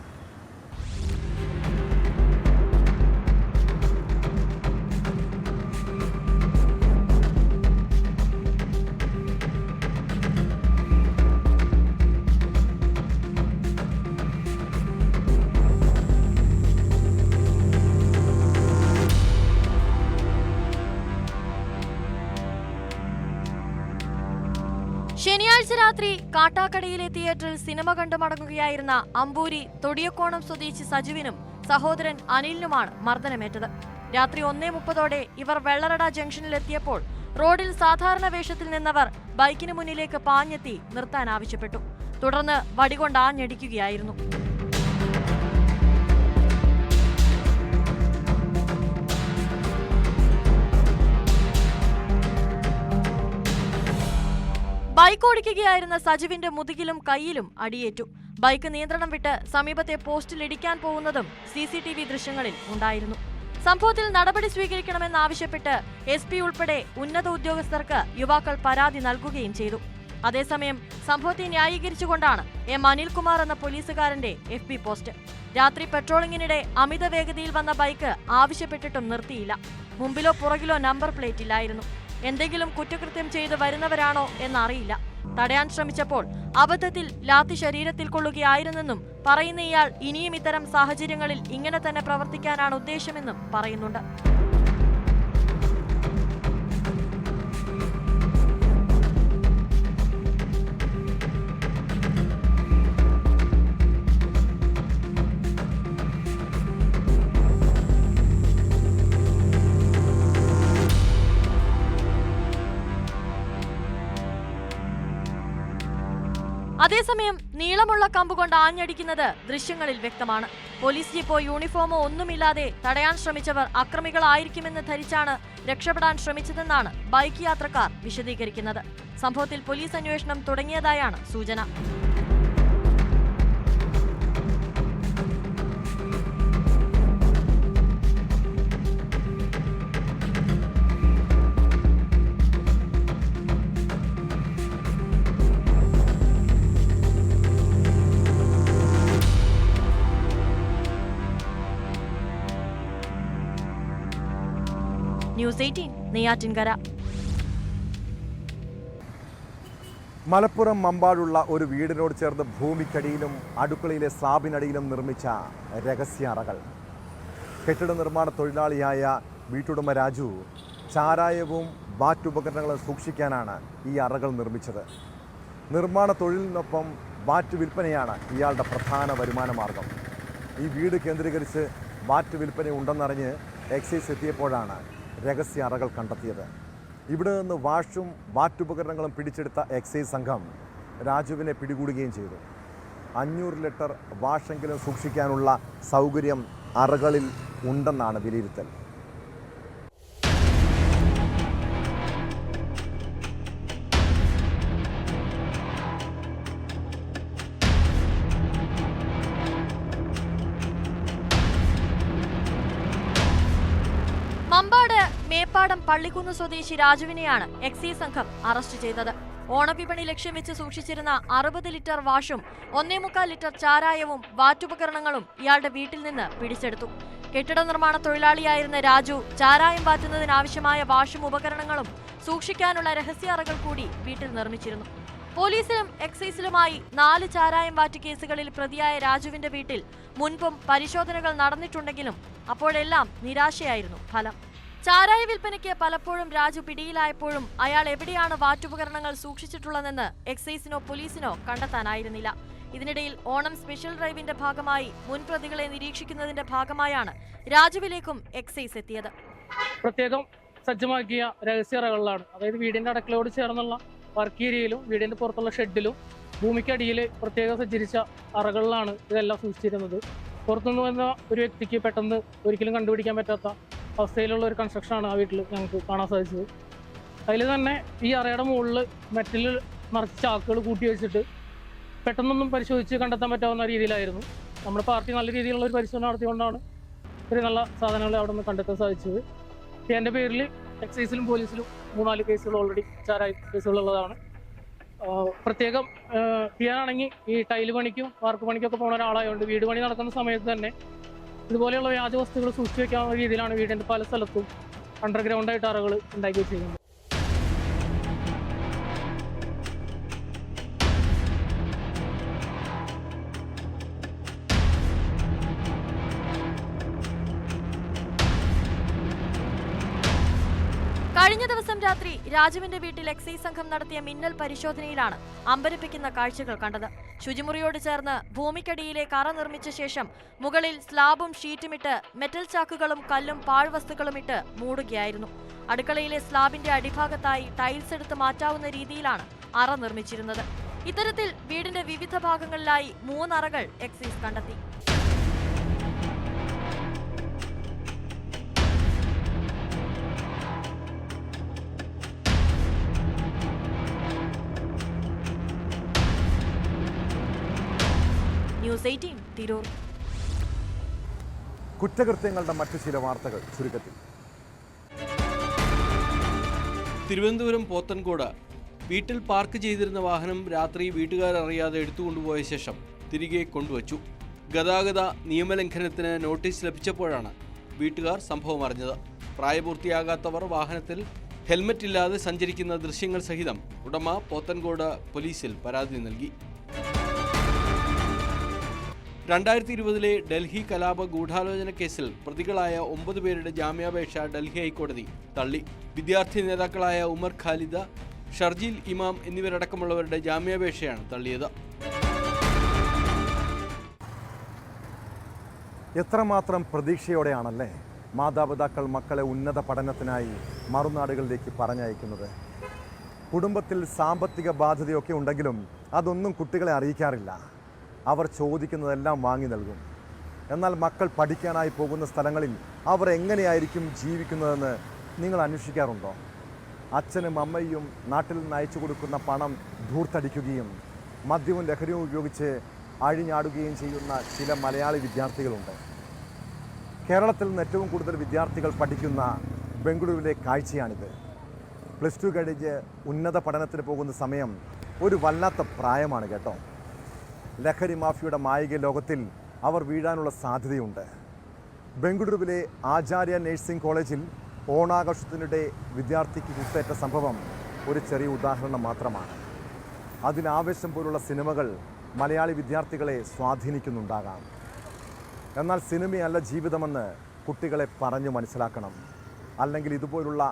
ശനിയാഴ്ച രാത്രി കാട്ടാക്കടയിലെ തിയേറ്ററിൽ സിനിമ കണ്ടു മടങ്ങുകയായിരുന്ന അമ്പൂരി തൊടിയക്കോണം സ്വദേശി സജുവിനും സഹോദരൻ അനിലിനുമാണ് മർദ്ദനമേറ്റത്. രാത്രി 1:30 ഇവർ വെള്ളറട ജംഗ്ഷനിലെത്തിയപ്പോൾ റോഡിൽ സാധാരണ വേഷത്തിൽ നിന്നവർ ബൈക്കിന് മുന്നിലേക്ക് പാഞ്ഞെത്തി നിർത്താൻ ആവശ്യപ്പെട്ടു. തുടർന്ന് വടികൊണ്ട് ആഞ്ഞടിക്കുകയായിരുന്നു. ബൈക്ക് ഓടിക്കുകയായിരുന്ന സജുവിന്റെ മുതുകിലും കൈയിലും അടിയേറ്റു. ബൈക്ക് നിയന്ത്രണം വിട്ട് സമീപത്തെ പോസ്റ്റിൽ ഇടിക്കാൻ പോകുന്നതും CCTV ദൃശ്യങ്ങളിൽ ഉണ്ടായിരുന്നു. സംഭവത്തിൽ നടപടി സ്വീകരിക്കണമെന്നാവശ്യപ്പെട്ട് SP ഉൾപ്പെടെ ഉന്നത ഉദ്യോഗസ്ഥർക്ക് യുവാക്കൾ പരാതി നൽകുകയും ചെയ്തു. അതേസമയം സംഭവത്തെ ന്യായീകരിച്ചുകൊണ്ടാണ് M. അനിൽകുമാർ എന്ന പോലീസുകാരന്റെ FB പോസ്റ്റ്. രാത്രി പെട്രോളിംഗിനിടെ അമിത വേഗതയിൽ വന്ന ബൈക്ക് ആവശ്യപ്പെട്ടിട്ടും നിർത്തിയില്ല. മുമ്പിലോ പുറകിലോ നമ്പർ പ്ലേറ്റ് ഇല്ലായിരുന്നു. എന്തെങ്കിലും കുറ്റകൃത്യം ചെയ്ത് വരുന്നവരാണോ എന്നറിയില്ല. തടയാൻ ശ്രമിച്ചപ്പോൾ അബദ്ധത്തിൽ ലാത്തി ശരീരത്തിൽ കൊള്ളുകയായിരുന്നെന്നും പറയുന്ന ഇയാൾ ഇനിയും ഇത്തരം സാഹചര്യങ്ങളിൽ ഇങ്ങനെ തന്നെ പ്രവർത്തിക്കാനാണ് ഉദ്ദേശമെന്നും പറയുന്നുണ്ട്. അതേസമയം നീളമുള്ള കമ്പുകൊണ്ട് ആഞ്ഞടിക്കുന്നത് ദൃശ്യങ്ങളിൽ വ്യക്തമാണ്. പോലീസ് ജീപ്പോ യൂണിഫോമോ ഒന്നുമില്ലാതെ തടയാൻ ശ്രമിച്ചവർ അക്രമികളായിരിക്കുമെന്ന് ധരിച്ചാണ് രക്ഷപ്പെടാൻ ശ്രമിച്ചതെന്നാണ് ബൈക്ക് യാത്രക്കാർ വിശദീകരിക്കുന്നത്. സംഭവത്തിൽ പോലീസ് അന്വേഷണം തുടങ്ങിയതായാണ് സൂചന. ന്യൂസ് 18 നെയ്യാറ്റിൻകര. മലപ്പുറം മമ്പാടുള്ള ഒരു വീടിനോട് ചേർന്ന് ഭൂമിക്കടിയിലും അടുക്കളയിലെ സ്ലാബിനടിയിലും നിർമ്മിച്ച രഹസ്യ അറകൾ. കെട്ടിട നിർമ്മാണ തൊഴിലാളിയായ വീട്ടുടമ രാജു ചാരായവും വാറ്റുപകരണങ്ങളും സൂക്ഷിക്കാനാണ് ഈ അറകൾ നിർമ്മിച്ചത്. നിർമ്മാണ തൊഴിലിനൊപ്പം വാറ്റ് വിൽപ്പനയാണ് ഇയാളുടെ പ്രധാന വരുമാന മാർഗം. ഈ വീട് കേന്ദ്രീകരിച്ച് വാറ്റ് വിൽപ്പന ഉണ്ടെന്നറിഞ്ഞ് എക്സൈസ് എത്തിയപ്പോഴാണ് രഹസ്യ അറകൾ കണ്ടെത്തിയത്. ഇവിടെ നിന്ന് വാഷും വാറ്റുപകരണങ്ങളും പിടിച്ചെടുത്ത എക്സൈസ് സംഘം രാജുവിനെ പിടികൂടുകയും ചെയ്തു. 500 ലിറ്റർ വാഷെങ്കിലും സൂക്ഷിക്കാനുള്ള സൗകര്യം അറകളിൽ ഉണ്ടെന്നാണ് വിലയിരുത്തൽ. മമ്പാട് മേപ്പാടം പള്ളിക്കുന്ന് സ്വദേശി രാജുവിനെയാണ് എക്സൈസ് സംഘം അറസ്റ്റ് ചെയ്തത്. ഓണവിപണി ലക്ഷ്യം വെച്ച് സൂക്ഷിച്ചിരുന്ന 60 ലിറ്റർ വാഷും 1.25 ലിറ്റർ ചാരായവും വാറ്റുപകരണങ്ങളും ഇയാളുടെ വീട്ടിൽ നിന്ന് പിടിച്ചെടുത്തു. കെട്ടിട നിർമ്മാണ തൊഴിലാളിയായിരുന്ന രാജു ചാരായം വാറ്റുന്നതിനാവശ്യമായ വാഷും ഉപകരണങ്ങളും സൂക്ഷിക്കാനുള്ള രഹസ്യ അറകൾ കൂടി വീട്ടിൽ നിർമ്മിച്ചിരുന്നു. പോലീസിലും എക്സൈസിലുമായി 4 ചാരായം വാറ്റ് കേസുകളിൽ പ്രതിയായ രാജുവിന്റെ വീട്ടിൽ മുൻപും പരിശോധനകൾ നടന്നിട്ടുണ്ടെങ്കിലും അപ്പോഴെല്ലാം നിരാശയായിരുന്നു ഫലം. ചാരായ വിൽപ്പനയ്ക്ക് പലപ്പോഴും രാജു പിടിയിലായപ്പോഴും അയാൾ എവിടെയാണ് വാറ്റുപകരണങ്ങൾ സൂക്ഷിച്ചിട്ടുള്ളതെന്ന് എക്സൈസിനോ പോലീസിനോ കണ്ടെത്താനായിരുന്നില്ല. ഇതിനിടയിൽ ഓണം സ്പെഷ്യൽ ഡ്രൈവിന്റെ ഭാഗമായി മുൻപ്രതികളെ നിരീക്ഷിക്കുന്നതിന്റെ ഭാഗമായാണ് രാജുവിലേക്കും എക്സൈസ് എത്തിയത്. പ്രത്യേകം സജ്ജമാക്കിയ രഹസ്യറകളിലാണ്, അതായത് വീടിന്റെ അടുക്കളയോട് ചേർന്നുള്ള വർക്ക് ഏരിയയിലും വീടിന്റെ പുറത്തുള്ള ഷെഡിലും ഭൂമിക്കടിയിൽ പ്രത്യേകം സജ്ജീകരിച്ച അറകളിലാണ് ഇതെല്ലാം സൂക്ഷിച്ചിരുന്നത്. പുറത്തുനിന്ന് വന്ന ഒരു വ്യക്തിക്ക് പെട്ടെന്ന് ഒരിക്കലും കണ്ടുപിടിക്കാൻ പറ്റാത്ത അവസ്ഥയിലുള്ള ഒരു കൺസ്ട്രക്ഷനാണ് ആ വീട്ടിൽ ഞങ്ങൾക്ക് കാണാൻ സാധിച്ചത്. അതിൽ തന്നെ ഈ അറയുടെ മുകളിൽ മെറ്റലിൽ നിറച്ച് ചാക്കുകൾ കൂട്ടി വെച്ചിട്ട് പെട്ടെന്നൊന്നും പരിശോധിച്ച് കണ്ടെത്താൻ പറ്റാവുന്ന രീതിയിലായിരുന്നു. നമ്മുടെ പാർട്ടി നല്ല രീതിയിലുള്ള ഒരു പരിശോധന നടത്തിക്കൊണ്ടാണ് ഒരു നല്ല സാധനങ്ങൾ അവിടെ നിന്ന് കണ്ടെത്താൻ സാധിച്ചത്. എൻ്റെ പേരിൽ എക്സൈസിലും പോലീസിലും 3-4 കേസുകൾ ഓൾറെഡി ചാരായ കേസുകളുള്ളതാണ്. പ്രത്യേകം ചെയ്യാനാണെങ്കിൽ ഈ ടൈല് പണിക്കും വാർക്ക് പണിക്കൊക്കെ പോകുന്ന ഒരാളായതുകൊണ്ട് വീട് പണി നടക്കുന്ന സമയത്ത് തന്നെ ഇതുപോലെയുള്ള വ്യാജ വസ്തുക്കൾ സൂക്ഷിച്ചു വെക്കാവുന്ന രീതിയിലാണ് വീടിൻ്റെ പല സ്ഥലത്തും അണ്ടർഗ്രൗണ്ടായിട്ട് അറകൾ ഉണ്ടാക്കി വെച്ചിരിക്കുന്നത്. കഴിഞ്ഞ ദിവസം രാത്രി രാജുവിന്റെ വീട്ടിൽ എക്സൈസ് സംഘം നടത്തിയ മിന്നൽ പരിശോധനയിലാണ് അമ്പരപ്പിക്കുന്ന കാഴ്ചകൾ കണ്ടത്. ശുചിമുറിയോട് ചേർന്ന് ഭൂമിക്കടിയിലേക്ക് അറ നിർമ്മിച്ച ശേഷം മുകളിൽ സ്ലാബും ഷീറ്റുമിട്ട് മെറ്റൽ ചാക്കുകളും കല്ലും പാഴ്വസ്തുക്കളും ഇട്ട് മൂടുകയായിരുന്നു. അടുക്കളയിലെ സ്ലാബിന്റെ അടിഭാഗത്തായി ടൈൽസ് എടുത്ത് മാറ്റാവുന്ന രീതിയിലാണ് അറ നിർമ്മിച്ചിരുന്നത്. ഇത്തരത്തിൽ വീടിന്റെ വിവിധ ഭാഗങ്ങളിലായി 3 അറകൾ എക്സൈസ് കണ്ടെത്തി. ന്യൂസ് 18 തിരൂർ. കുറ്റകൃത്യങ്ങളുടെ മറ്റു ചില വാർത്തകൾ ചുരുക്കത്തിൽ. തിരുവനന്തപുരം പോത്തൻകോട് വീട്ടിൽ പാർക്ക് ചെയ്തിരുന്ന വാഹനം രാത്രി വീട്ടുകാരറിയാതെ എടുത്തുകൊണ്ടുപോയ ശേഷം തിരികെ കൊണ്ടുവച്ചു. ഗതാഗത നിയമലംഘനത്തിന് നോട്ടീസ് ലഭിച്ചപ്പോഴാണ് വീട്ടുകാർ സംഭവം അറിഞ്ഞത്. പ്രായപൂർത്തിയാകാത്തവർ വാഹനത്തിൽ ഹെൽമറ്റ് ഇല്ലാതെ സഞ്ചരിക്കുന്ന ദൃശ്യങ്ങൾ സഹിതം ഉടമ പോത്തൻകോട് പോലീസിൽ പരാതി നൽകി. 2020 ഡൽഹി കലാപ ഗൂഢാലോചന കേസിൽ പ്രതികളായ 9 പേരുടെ ജാമ്യാപേക്ഷ ഡൽഹി ഹൈക്കോടതി തള്ളി. വിദ്യാർത്ഥി നേതാക്കളായ ഉമർ ഖാലിദ്, ഷർജീൽ ഇമാം എന്നിവരടക്കമുള്ളവരുടെ ജാമ്യാപേക്ഷയാണ് തള്ളിയത്. എത്രമാത്രം പ്രതീക്ഷയോടെയാണല്ലേ മാതാപിതാക്കൾ മക്കളെ ഉന്നത പഠനത്തിനായി മറുനാടുകളിലേക്ക് പറഞ്ഞയക്കുന്നത്. കുടുംബത്തിൽ സാമ്പത്തിക ബാധ്യതയൊക്കെ ഉണ്ടെങ്കിലും അതൊന്നും കുട്ടികളെ അറിയിക്കാറില്ല. അവർ ചോദിക്കുന്നതെല്ലാം വാങ്ങി നൽകും. എന്നാൽ മക്കൾ പഠിക്കാനായി പോകുന്ന സ്ഥലങ്ങളിൽ അവർ എങ്ങനെയായിരിക്കും ജീവിക്കുന്നതെന്ന് നിങ്ങൾ അന്വേഷിക്കാറുണ്ടോ? അച്ഛനും അമ്മയും നാട്ടിൽ നിന്ന് അയച്ചു കൊടുക്കുന്ന പണം ധൂർത്തടിക്കുകയും മദ്യവും ലഹരിയും ഉപയോഗിച്ച് അഴിഞ്ഞാടുകയും ചെയ്യുന്ന ചില മലയാളി വിദ്യാർത്ഥികളുണ്ട്. കേരളത്തിൽ നിന്ന് ഏറ്റവും കൂടുതൽ വിദ്യാർത്ഥികൾ പഠിക്കുന്ന ബംഗളൂരുവിലെ കാഴ്ചയാണിത്. +2 കഴിഞ്ഞ് ഉന്നത പഠനത്തിന് പോകുന്ന സമയം ഒരു വല്ലാത്ത പ്രായമാണ് കേട്ടോ. ലഹരി മാഫിയയുടെ മായിക ലോകത്തിൽ അവർ വീഴാനുള്ള സാധ്യതയുണ്ട്. ബംഗളൂരുവിലെ ആചാര്യ നഴ്സിംഗ് കോളേജിൽ ഓണാഘോഷത്തിനിടെ വിദ്യാർത്ഥിക്ക് കുത്തേറ്റ സംഭവം ഒരു ചെറിയ ഉദാഹരണം മാത്രമാണ്. അതിനാവേശം പോലുള്ള സിനിമകൾ മലയാളി വിദ്യാർത്ഥികളെ സ്വാധീനിക്കുന്നുണ്ടാകാം. എന്നാൽ സിനിമയല്ല ജീവിതമെന്ന് കുട്ടികളെ പറഞ്ഞു മനസ്സിലാക്കണം. അല്ലെങ്കിൽ ഇതുപോലുള്ള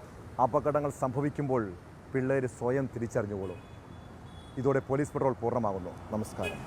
അപകടങ്ങൾ സംഭവിക്കുമ്പോൾ പിള്ളേർ സ്വയം തിരിച്ചറിഞ്ഞുകൊള്ളും. ഇതോടെ പോലീസ് പെട്രോൾ പൂർണ്ണമാകുന്നു. നമസ്കാരം.